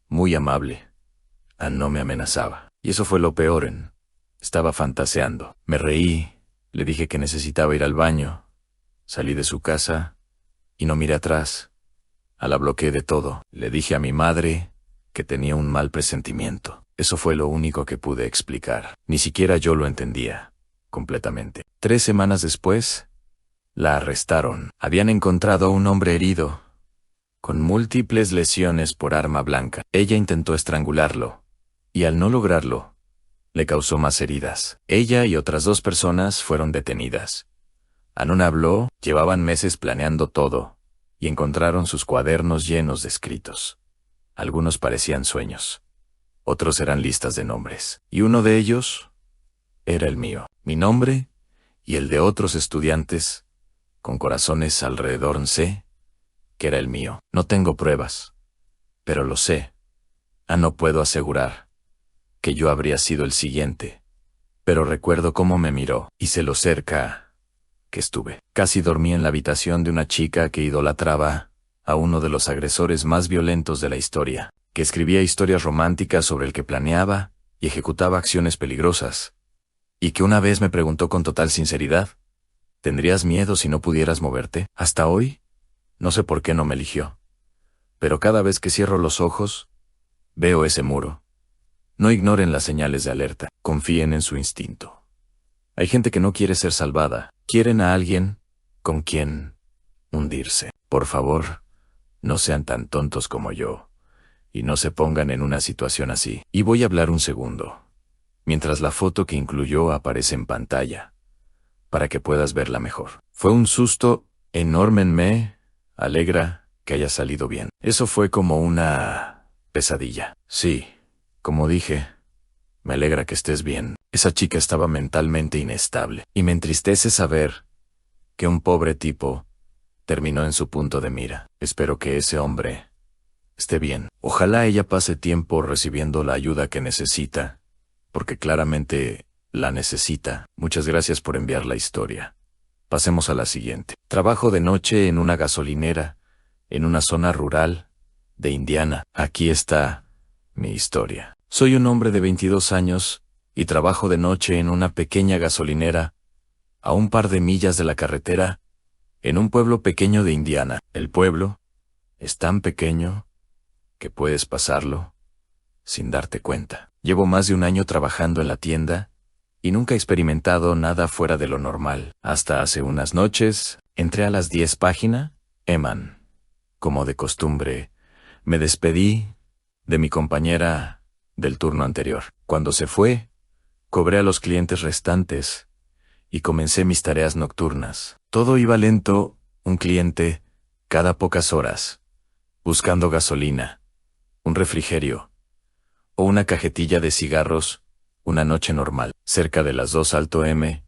muy amable. No me amenazaba. Y eso fue lo peor. Estaba fantaseando. Me reí, le dije que necesitaba ir al baño. Salí de su casa y no miré atrás. La bloqueé de todo. Le dije a mi madre que tenía un mal presentimiento. Eso fue lo único que pude explicar. Ni siquiera yo lo entendía completamente. 3 semanas después, la arrestaron. Habían encontrado a un hombre herido, con múltiples lesiones por arma blanca. Ella intentó estrangularlo, y al no lograrlo, le causó más heridas. Ella y otras 2 personas fueron detenidas. Anon habló, llevaban meses planeando todo, y encontraron sus cuadernos llenos de escritos. Algunos parecían sueños, otros eran listas de nombres, y uno de ellos era el mío. Mi nombre y el de otros estudiantes, con corazones alrededor. Sé que era el mío. No tengo pruebas, pero lo sé. No puedo asegurar que yo habría sido el siguiente, pero recuerdo cómo me miró y sé lo cerca que estuve. Casi dormí en la habitación de una chica que idolatraba a uno de los agresores más violentos de la historia, que escribía historias románticas sobre el que planeaba y ejecutaba acciones peligrosas, y que una vez me preguntó con total sinceridad, ¿tendrías miedo si no pudieras moverte? Hasta hoy, no sé por qué no me eligió, pero cada vez que cierro los ojos, veo ese muro. No ignoren las señales de alerta, confíen en su instinto. Hay gente que no quiere ser salvada, quieren a alguien con quien hundirse. Por favor, no sean tan tontos como yo, y no se pongan en una situación así. Y voy a hablar un segundo, mientras la foto que incluyó aparece en pantalla, para que puedas verla mejor. Fue un susto enorme. Me alegra que haya salido bien. Eso fue como una pesadilla. Sí, como dije, me alegra que estés bien. Esa chica estaba mentalmente inestable, y me entristece saber que un pobre tipo terminó en su punto de mira. Espero que ese hombre esté bien. Ojalá ella pase tiempo recibiendo la ayuda que necesita, porque claramente la necesita. Muchas gracias por enviar la historia. Pasemos a la siguiente. Trabajo de noche en una gasolinera, en una zona rural de Indiana. Aquí está mi historia. Soy un hombre de 22 años y trabajo de noche en una pequeña gasolinera, a un par de millas de la carretera, en un pueblo pequeño de Indiana. El pueblo es tan pequeño que puedes pasarlo sin darte cuenta. Llevo más de un año trabajando en la tienda y nunca he experimentado nada fuera de lo normal. Hasta hace unas noches, entré a las 10 página, Eman. Como de costumbre, me despedí de mi compañera del turno anterior. Cuando se fue, cobré a los clientes restantes y comencé mis tareas nocturnas. Todo iba lento, un cliente cada pocas horas, buscando gasolina, un refrigerio o una cajetilla de cigarros. Una noche normal, cerca de las 2 Alto M,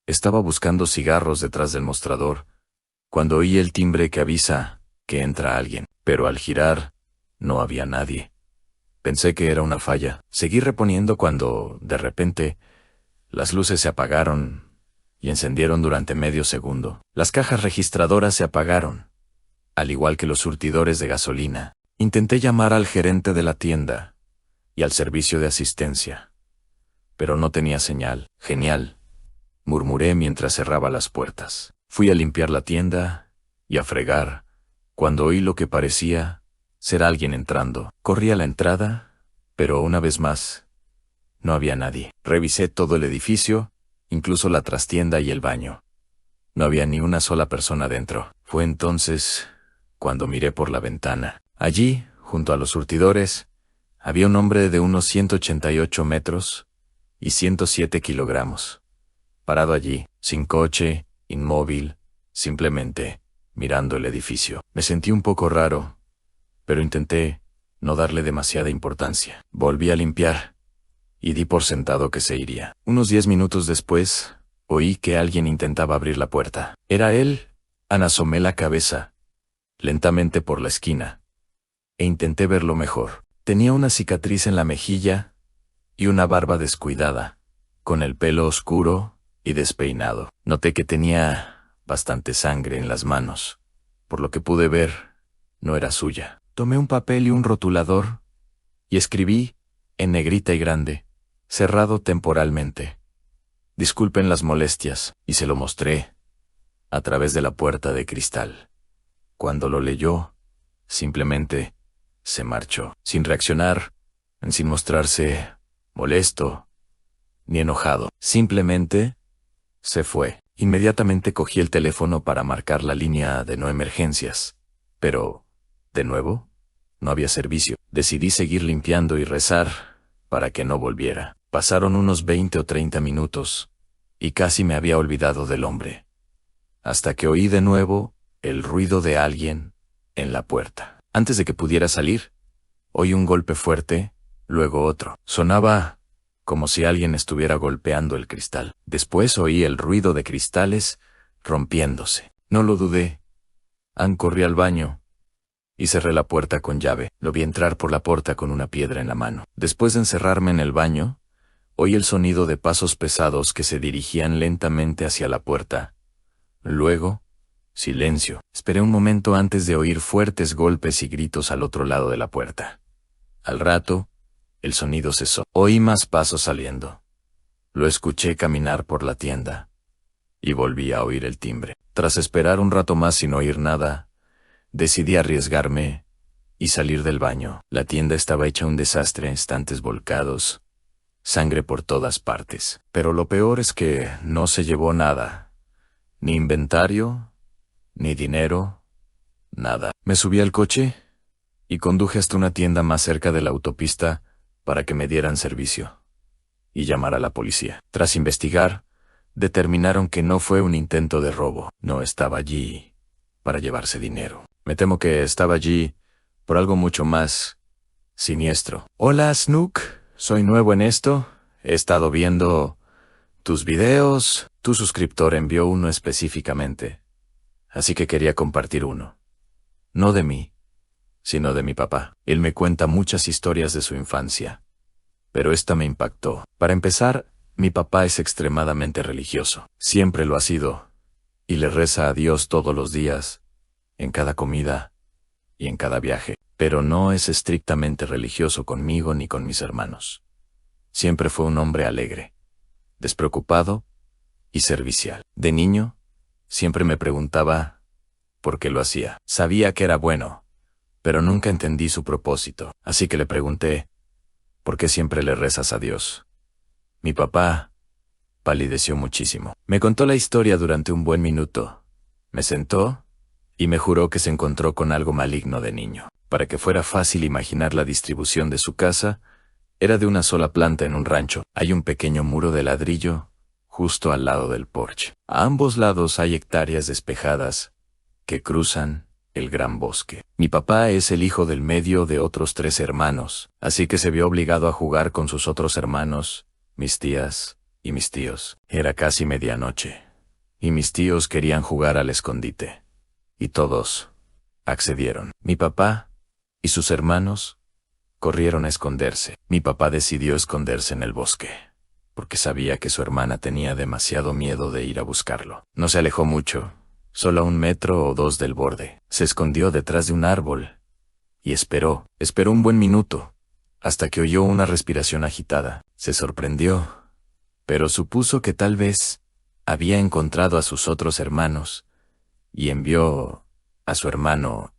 estaba buscando cigarros detrás del mostrador, cuando oí el timbre que avisa que entra alguien, pero al girar, no había nadie. Pensé que era una falla. Seguí reponiendo cuando, de repente, las luces se apagaron y encendieron durante medio segundo. Las cajas registradoras se apagaron, al igual que los surtidores de gasolina. Intenté llamar al gerente de la tienda y al servicio de asistencia, pero no tenía señal. Genial, murmuré mientras cerraba las puertas. Fui a limpiar la tienda y a fregar, cuando oí lo que parecía ser alguien entrando. Corrí a la entrada, pero una vez más, no había nadie. Revisé todo el edificio, incluso la trastienda y el baño. No había ni una sola persona dentro. Fue entonces cuando miré por la ventana. Allí, junto a los surtidores, había un hombre de unos 188 metros, y 107 kilogramos, parado allí, sin coche, inmóvil, simplemente mirando el edificio. Me sentí un poco raro, pero intenté no darle demasiada importancia. Volví a limpiar y di por sentado que se iría. Unos 10 minutos después, oí que alguien intentaba abrir la puerta. Era él. Asomé la cabeza lentamente por la esquina e intenté verlo mejor. Tenía una cicatriz en la mejilla y una barba descuidada, con el pelo oscuro y despeinado. Noté que tenía bastante sangre en las manos. Por lo que pude ver, no era suya. Tomé un papel y un rotulador y escribí, en negrita y grande, cerrado temporalmente: disculpen las molestias, y se lo mostré a través de la puerta de cristal. Cuando lo leyó, simplemente se marchó, sin reaccionar, sin mostrarse molesto ni enojado. Simplemente se fue. Inmediatamente cogí el teléfono para marcar la línea de no emergencias. Pero, de nuevo, no había servicio. Decidí seguir limpiando y rezar para que no volviera. Pasaron unos 20 o 30 minutos, y casi me había olvidado del hombre, hasta que oí de nuevo el ruido de alguien en la puerta. Antes de que pudiera salir, oí un golpe fuerte, luego otro. Sonaba como si alguien estuviera golpeando el cristal. Después oí el ruido de cristales rompiéndose. No lo dudé. Corrí al baño y cerré la puerta con llave. Lo vi entrar por la puerta con una piedra en la mano. Después de encerrarme en el baño, oí el sonido de pasos pesados que se dirigían lentamente hacia la puerta. Luego, silencio. Esperé un momento antes de oír fuertes golpes y gritos al otro lado de la puerta. Al rato, el sonido cesó. Oí más pasos saliendo. Lo escuché caminar por la tienda y volví a oír el timbre. Tras esperar un rato más sin oír nada, decidí arriesgarme y salir del baño. La tienda estaba hecha un desastre, estantes volcados, sangre por todas partes. Pero lo peor es que no se llevó nada, ni inventario, ni dinero, nada. Me subí al coche y conduje hasta una tienda más cerca de la autopista para que me dieran servicio y llamar a la policía. Tras investigar, determinaron que no fue un intento de robo. No estaba allí para llevarse dinero. Me temo que estaba allí por algo mucho más siniestro. Hola, Snook. Soy nuevo en esto. He estado viendo tus videos. Tu suscriptor envió uno específicamente, así que quería compartir uno. No de mí, sino de mi papá. Él me cuenta muchas historias de su infancia, pero esta me impactó. Para empezar, mi papá es extremadamente religioso. Siempre lo ha sido, y le reza a Dios todos los días, en cada comida y en cada viaje, pero no es estrictamente religioso conmigo ni con mis hermanos. Siempre fue un hombre alegre, despreocupado y servicial. De niño, siempre me preguntaba por qué lo hacía. Sabía que era bueno, pero nunca entendí su propósito, así que le pregunté, ¿por qué siempre le rezas a Dios? Mi papá palideció muchísimo. Me contó la historia durante un buen minuto. Me sentó y me juró que se encontró con algo maligno de niño. Para que fuera fácil imaginar la distribución de su casa, era de una sola planta en un rancho. Hay un pequeño muro de ladrillo justo al lado del porche. A ambos lados hay hectáreas despejadas que cruzan el gran bosque. Mi papá es el hijo del medio de otros 3 hermanos, así que se vio obligado a jugar con sus otros hermanos, mis tías y mis tíos. Era casi medianoche, y mis tíos querían jugar al escondite. Y todos accedieron. Mi papá y sus hermanos corrieron a esconderse. Mi papá decidió esconderse en el bosque, porque sabía que su hermana tenía demasiado miedo de ir a buscarlo. No se alejó mucho, solo a 1 metro o 2 del borde. Se escondió detrás de un árbol y esperó un buen minuto, hasta que oyó una respiración agitada. Se sorprendió, pero supuso que tal vez había encontrado a sus otros hermanos y envió a su hermano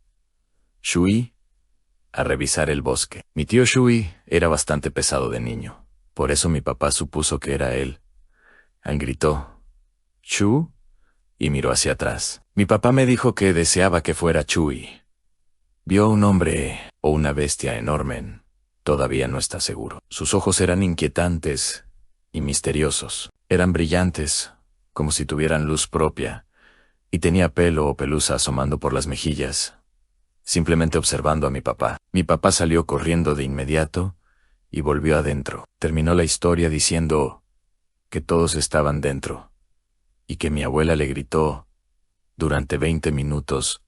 Shui a revisar el bosque. Mi tío Shui era bastante pesado de niño, por eso mi papá supuso que era él. Gritó, «¿Chu?» y miró hacia atrás. Mi papá me dijo que deseaba que fuera Chui. Vio a un hombre o una bestia enorme. Todavía no está seguro. Sus ojos eran inquietantes y misteriosos. Eran brillantes, como si tuvieran luz propia, y tenía pelo o pelusa asomando por las mejillas, simplemente observando a mi papá. Mi papá salió corriendo de inmediato y volvió adentro. Terminó la historia diciendo que todos estaban dentro y que mi abuela le gritó durante 20 minutos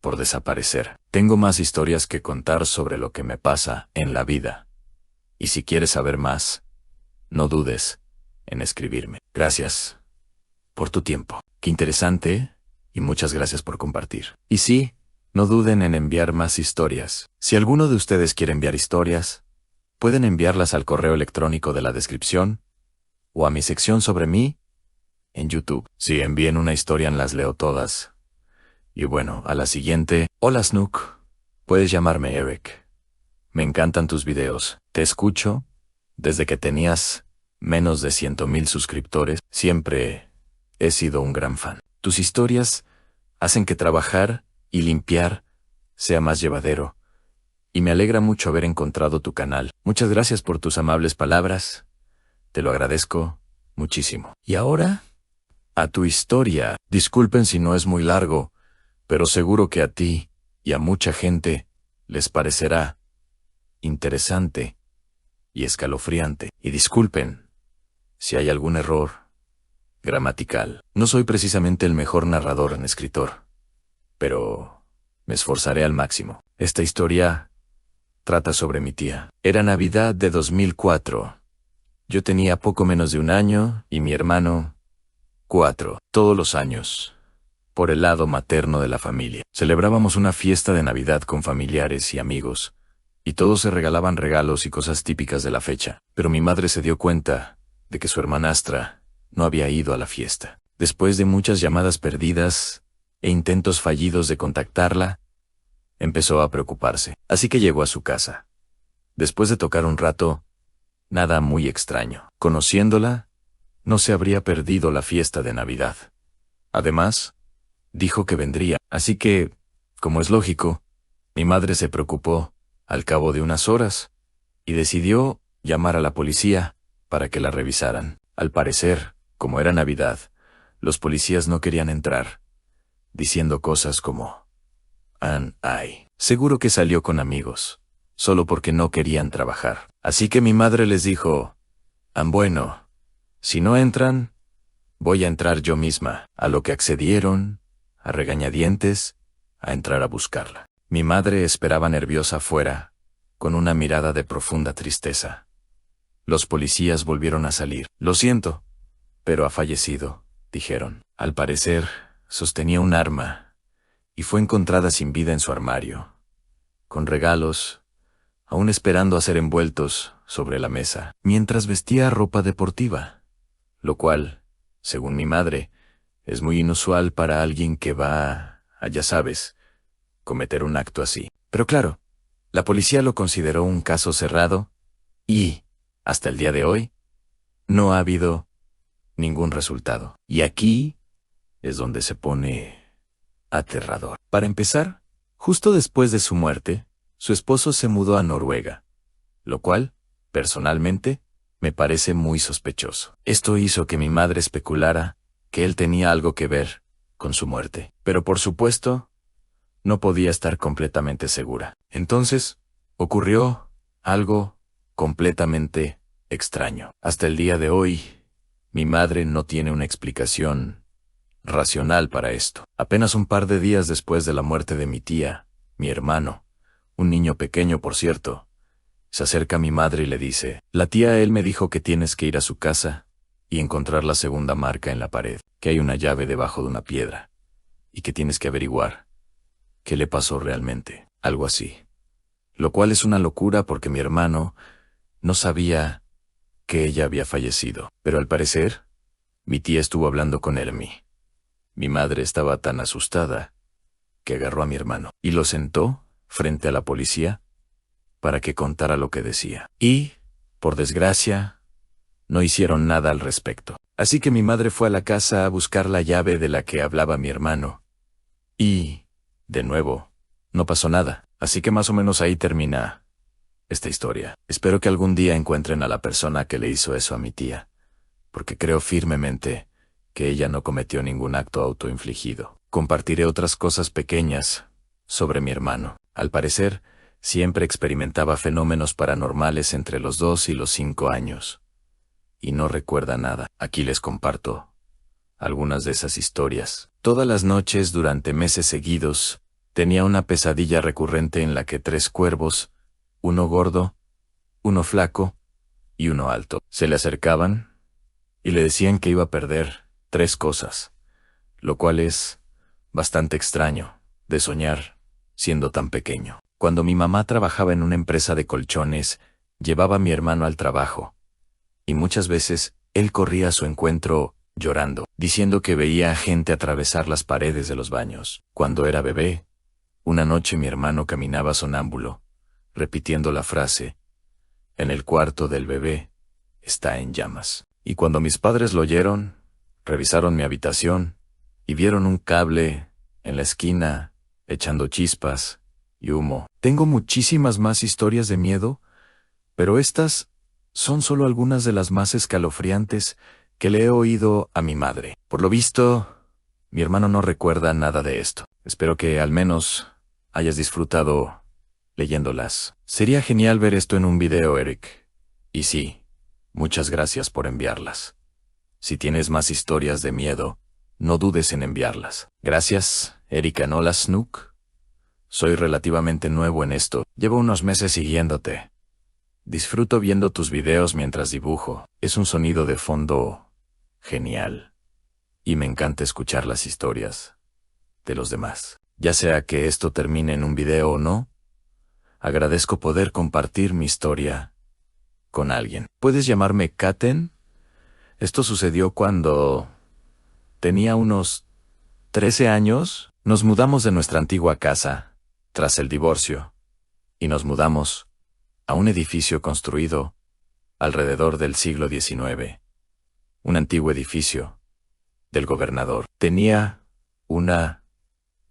por desaparecer. Tengo más historias que contar sobre lo que me pasa en la vida. Y si quieres saber más, no dudes en escribirme. Gracias por tu tiempo. Qué interesante, y muchas gracias por compartir. Y sí, no duden en enviar más historias. Si alguno de ustedes quiere enviar historias, pueden enviarlas al correo electrónico de la descripción o a mi sección sobre mí en YouTube. Si envíen una historia, las leo todas. Y bueno, a la siguiente. Hola Snook, puedes llamarme Eric. Me encantan tus videos. Te escucho desde que tenías menos de 100,000 suscriptores. Siempre he sido un gran fan. Tus historias hacen que trabajar y limpiar sea más llevadero, y me alegra mucho haber encontrado tu canal. Muchas gracias por tus amables palabras. Te lo agradezco muchísimo. Y ahora, a tu historia. Disculpen si no es muy largo, pero seguro que a ti y a mucha gente les parecerá interesante y escalofriante. Y disculpen si hay algún error gramatical. No soy precisamente el mejor narrador ni escritor, pero me esforzaré al máximo. Esta historia trata sobre mi tía. Era Navidad de 2004. Yo tenía poco menos de 1 año y mi hermano 4. Todos los años, por el lado materno de la familia, celebrábamos una fiesta de Navidad con familiares y amigos, y todos se regalaban regalos y cosas típicas de la fecha. Pero mi madre se dio cuenta de que su hermanastra no había ido a la fiesta. Después de muchas llamadas perdidas e intentos fallidos de contactarla, empezó a preocuparse. Así que llegó a su casa. Después de tocar un rato, nada muy extraño. Conociéndola, no se habría perdido la fiesta de Navidad. Además, dijo que vendría. Así que, como es lógico, mi madre se preocupó al cabo de unas horas y decidió llamar a la policía para que la revisaran. Al parecer, como era Navidad, los policías no querían entrar, diciendo cosas como «ay, seguro que salió con amigos», solo porque no querían trabajar. Así que mi madre les dijo «bueno, si no entran, voy a entrar yo misma», a lo que accedieron, a regañadientes, a entrar a buscarla. Mi madre esperaba nerviosa afuera, con una mirada de profunda tristeza. Los policías volvieron a salir. «Lo siento, pero ha fallecido», dijeron. Al parecer, sostenía un arma y fue encontrada sin vida en su armario, con regalos, aún esperando a ser envueltos, sobre la mesa, mientras vestía ropa deportiva, lo cual, según mi madre, es muy inusual para alguien que va a, ya sabes, cometer un acto así. Pero claro, la policía lo consideró un caso cerrado y, hasta el día de hoy, no ha habido ningún resultado. Y aquí es donde se pone aterrador. Para empezar, justo después de su muerte, su esposo se mudó a Noruega, lo cual, personalmente, me parece muy sospechoso. Esto hizo que mi madre especulara que él tenía algo que ver con su muerte. Pero por supuesto, no podía estar completamente segura. Entonces, ocurrió algo completamente extraño. Hasta el día de hoy, mi madre no tiene una explicación racional para esto. Apenas un par de días después de la muerte de mi tía, mi hermano, un niño pequeño por cierto, se acerca a mi madre y le dice: la tía él me dijo que tienes que ir a su casa y encontrar la segunda marca en la pared, que hay una llave debajo de una piedra, y que tienes que averiguar qué le pasó realmente, algo así. Lo cual es una locura porque mi hermano no sabía que ella había fallecido, pero al parecer, mi tía estuvo hablando con Hermie. Mi madre estaba tan asustada que agarró a mi hermano y lo sentó frente a la policía para que contara lo que decía. Y, por desgracia, no hicieron nada al respecto. Así que mi madre fue a la casa a buscar la llave de la que hablaba mi hermano. Y, de nuevo, no pasó nada. Así que más o menos ahí termina esta historia. Espero que algún día encuentren a la persona que le hizo eso a mi tía, porque creo firmemente que ella no cometió ningún acto autoinfligido. Compartiré otras cosas pequeñas sobre mi hermano. Al parecer, siempre experimentaba fenómenos paranormales entre los 2 y los 5 años. Y no recuerda nada. Aquí les comparto algunas de esas historias. Todas las noches durante meses seguidos, tenía una pesadilla recurrente en la que 3 cuervos, uno gordo, uno flaco y uno alto, se le acercaban y le decían que iba a perder 3 cosas, lo cual es bastante extraño de soñar siendo tan pequeño. Cuando mi mamá trabajaba en una empresa de colchones, llevaba a mi hermano al trabajo, y muchas veces él corría a su encuentro llorando, diciendo que veía a gente atravesar las paredes de los baños. Cuando era bebé, una noche mi hermano caminaba sonámbulo, repitiendo la frase: en el cuarto del bebé está en llamas. Y cuando mis padres lo oyeron, revisaron mi habitación y vieron un cable en la esquina echando chispas y humo. Tengo muchísimas más historias de miedo, pero estas son solo algunas de las más escalofriantes que le he oído a mi madre. Por lo visto, mi hermano no recuerda nada de esto. Espero que al menos hayas disfrutado leyéndolas. Sería genial ver esto en un video, Eric. Y sí, muchas gracias por enviarlas. Si tienes más historias de miedo, no dudes en enviarlas. Gracias, Eric Anola Snook. Soy relativamente nuevo en esto. Llevo unos meses siguiéndote. Disfruto viendo tus videos mientras dibujo. Es un sonido de fondo genial. Y me encanta escuchar las historias de los demás. Ya sea que esto termine en un video o no, agradezco poder compartir mi historia con alguien. ¿Puedes llamarme Katen? Esto sucedió cuando tenía unos 13 años. Nos mudamos de nuestra antigua casa, tras el divorcio, y nos mudamos a un edificio construido alrededor del siglo XIX. Un antiguo edificio del gobernador. Tenía una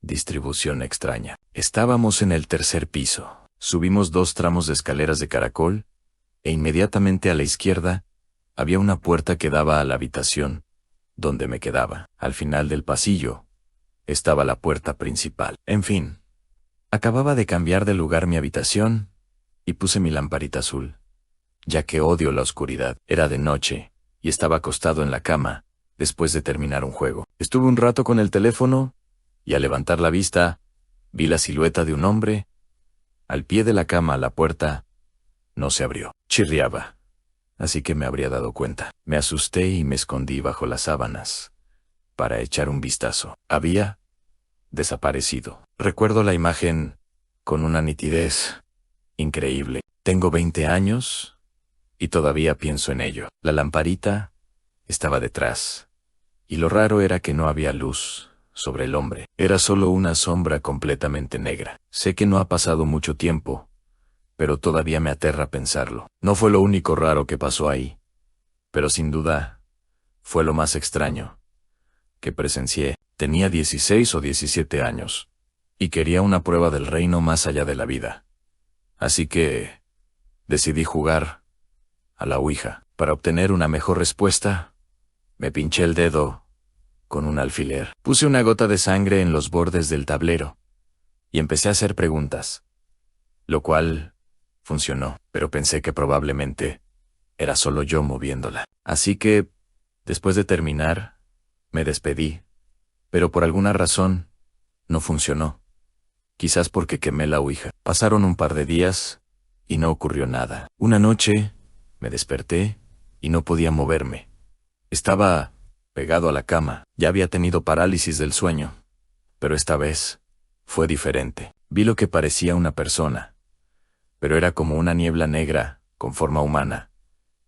distribución extraña. Estábamos en el 3er piso. Subimos 2 tramos de escaleras de caracol, e inmediatamente a la izquierda había una puerta que daba a la habitación donde me quedaba. Al final del pasillo estaba la puerta principal. En fin, acababa de cambiar de lugar mi habitación y puse mi lamparita azul, ya que odio la oscuridad. Era de noche y estaba acostado en la cama después de terminar un juego. Estuve un rato con el teléfono y al levantar la vista vi la silueta de un hombre al pie de la cama. La puerta no se abrió. Chirriaba, así que me habría dado cuenta. Me asusté y me escondí bajo las sábanas, para echar un vistazo. Había desaparecido. Recuerdo la imagen con una nitidez increíble. Tengo 20 años y todavía pienso en ello. La lamparita estaba detrás, y lo raro era que no había luz sobre el hombre. Era solo una sombra completamente negra. Sé que no ha pasado mucho tiempo, pero todavía me aterra pensarlo. No fue lo único raro que pasó ahí, pero sin duda fue lo más extraño que presencié. Tenía 16 o 17 años, y quería una prueba del reino más allá de la vida. Así que decidí jugar a la Ouija. Para obtener una mejor respuesta, me pinché el dedo con un alfiler. Puse una gota de sangre en los bordes del tablero y empecé a hacer preguntas, lo cual funcionó, pero pensé que probablemente era solo yo moviéndola. Así que, después de terminar, me despedí, pero por alguna razón no funcionó. Quizás porque quemé la Ouija. Pasaron un par de días y no ocurrió nada. Una noche me desperté y no podía moverme. Estaba pegado a la cama. Ya había tenido parálisis del sueño, pero esta vez fue diferente. Vi lo que parecía una persona, pero era como una niebla negra con forma humana,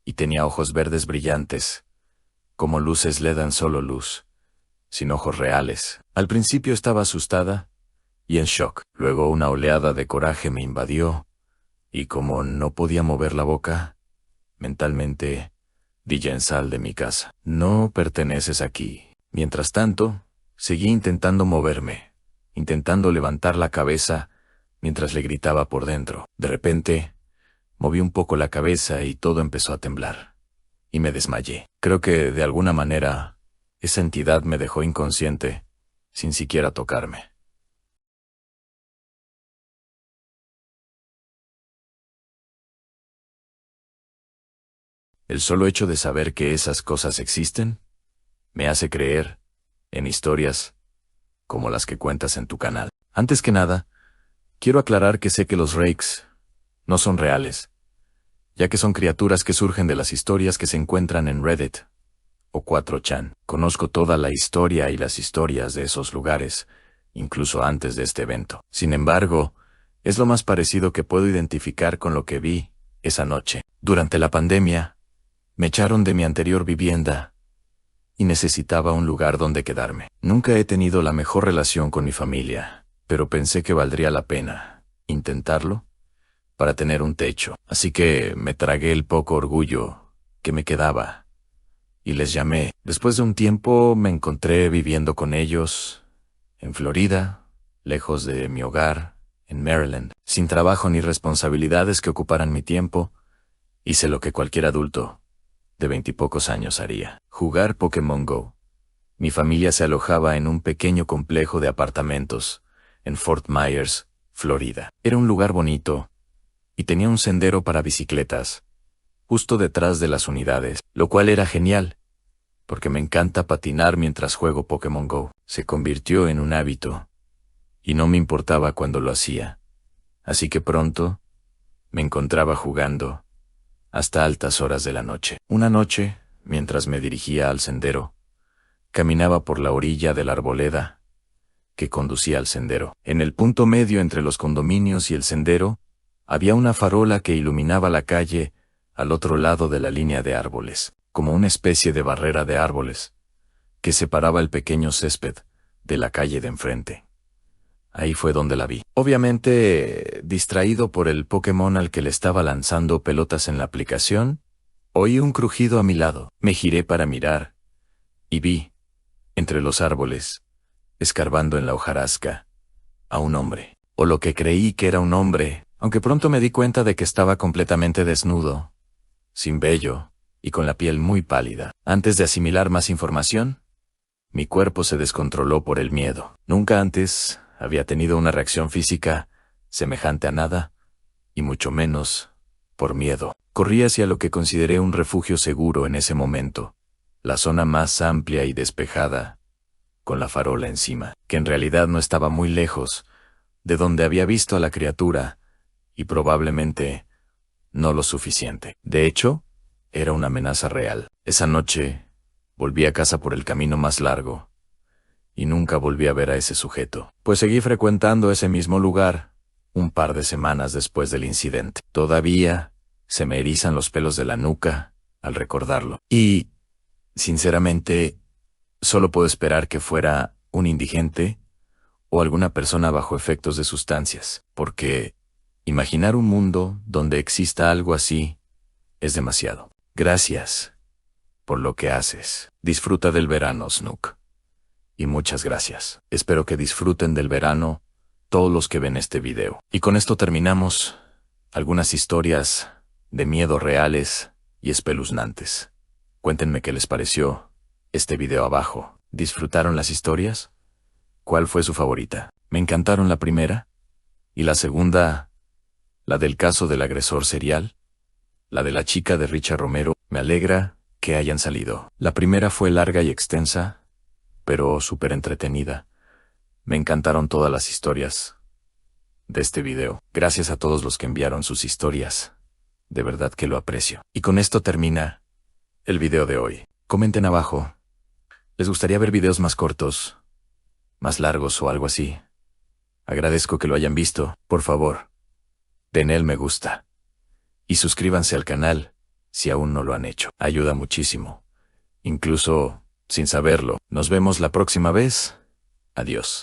y tenía ojos verdes brillantes, como luces LED dan solo luz, sin ojos reales. Al principio estaba asustada y en shock. Luego una oleada de coraje me invadió, y como no podía mover la boca, mentalmente dije en sal de mi casa. No perteneces aquí. Mientras tanto, seguí intentando moverme, intentando levantar la cabeza mientras le gritaba por dentro. De repente, moví un poco la cabeza y todo empezó a temblar. Y me desmayé. Creo que, de alguna manera, esa entidad me dejó inconsciente, sin siquiera tocarme. El solo hecho de saber que esas cosas existen me hace creer en historias como las que cuentas en tu canal. Antes que nada, quiero aclarar que sé que los Rakes no son reales, ya que son criaturas que surgen de las historias que se encuentran en Reddit o 4chan. Conozco toda la historia y las historias de esos lugares, incluso antes de este evento. Sin embargo, es lo más parecido que puedo identificar con lo que vi esa noche. Durante la pandemia, me echaron de mi anterior vivienda y necesitaba un lugar donde quedarme. Nunca he tenido la mejor relación con mi familia, pero pensé que valdría la pena intentarlo para tener un techo. Así que me tragué el poco orgullo que me quedaba y les llamé. Después de un tiempo me encontré viviendo con ellos en Florida, lejos de mi hogar, en Maryland, sin trabajo ni responsabilidades que ocuparan mi tiempo. Hice lo que cualquier adulto de 20 y pocos años haría: jugar Pokémon Go. Mi familia se alojaba en un pequeño complejo de apartamentos en Fort Myers, Florida. Era un lugar bonito y tenía un sendero para bicicletas justo detrás de las unidades, lo cual era genial, porque me encanta patinar mientras juego Pokémon Go. Se convirtió en un hábito y no me importaba cuando lo hacía, así que pronto me encontraba jugando hasta altas horas de la noche. Una noche, mientras me dirigía al sendero, caminaba por la orilla de la arboleda que conducía al sendero. En el punto medio entre los condominios y el sendero, había una farola que iluminaba la calle al otro lado de la línea de árboles, como una especie de barrera de árboles que separaba el pequeño césped de la calle de enfrente. Ahí fue donde la vi. Obviamente, distraído por el Pokémon al que le estaba lanzando pelotas en la aplicación, oí un crujido a mi lado. Me giré para mirar y vi, entre los árboles, escarbando en la hojarasca, a un hombre. O lo que creí que era un hombre, aunque pronto me di cuenta de que estaba completamente desnudo, sin vello y con la piel muy pálida. Antes de asimilar más información, mi cuerpo se descontroló por el miedo. Nunca antes había tenido una reacción física semejante a nada, y mucho menos por miedo. Corrí hacia lo que consideré un refugio seguro en ese momento, la zona más amplia y despejada, con la farola encima, que en realidad no estaba muy lejos de donde había visto a la criatura, y probablemente no lo suficiente. De hecho, era una amenaza real. Esa noche, volví a casa por el camino más largo, y nunca volví a ver a ese sujeto, pues seguí frecuentando ese mismo lugar un par de semanas después del incidente. Todavía se me erizan los pelos de la nuca al recordarlo. Y, sinceramente, solo puedo esperar que fuera un indigente o alguna persona bajo efectos de sustancias, porque imaginar un mundo donde exista algo así es demasiado. Gracias por lo que haces. Disfruta del verano, Snook. Y muchas gracias. Espero que disfruten del verano todos los que ven este video. Y con esto terminamos algunas historias de miedo reales y espeluznantes. Cuéntenme qué les pareció este video abajo. ¿Disfrutaron las historias? ¿Cuál fue su favorita? Me encantaron la primera. ¿Y la segunda? ¿La del caso del agresor serial? ¿La de la chica de Richard Romero? Me alegra que hayan salido. La primera fue larga y extensa, pero súper entretenida. Me encantaron todas las historias de este video. Gracias a todos los que enviaron sus historias. De verdad que lo aprecio. Y con esto termina el video de hoy. Comenten abajo. ¿Les gustaría ver videos más cortos, más largos o algo así? Agradezco que lo hayan visto. Por favor, den el me gusta. Y suscríbanse al canal si aún no lo han hecho. Ayuda muchísimo. Incluso sin saberlo. Nos vemos la próxima vez. Adiós.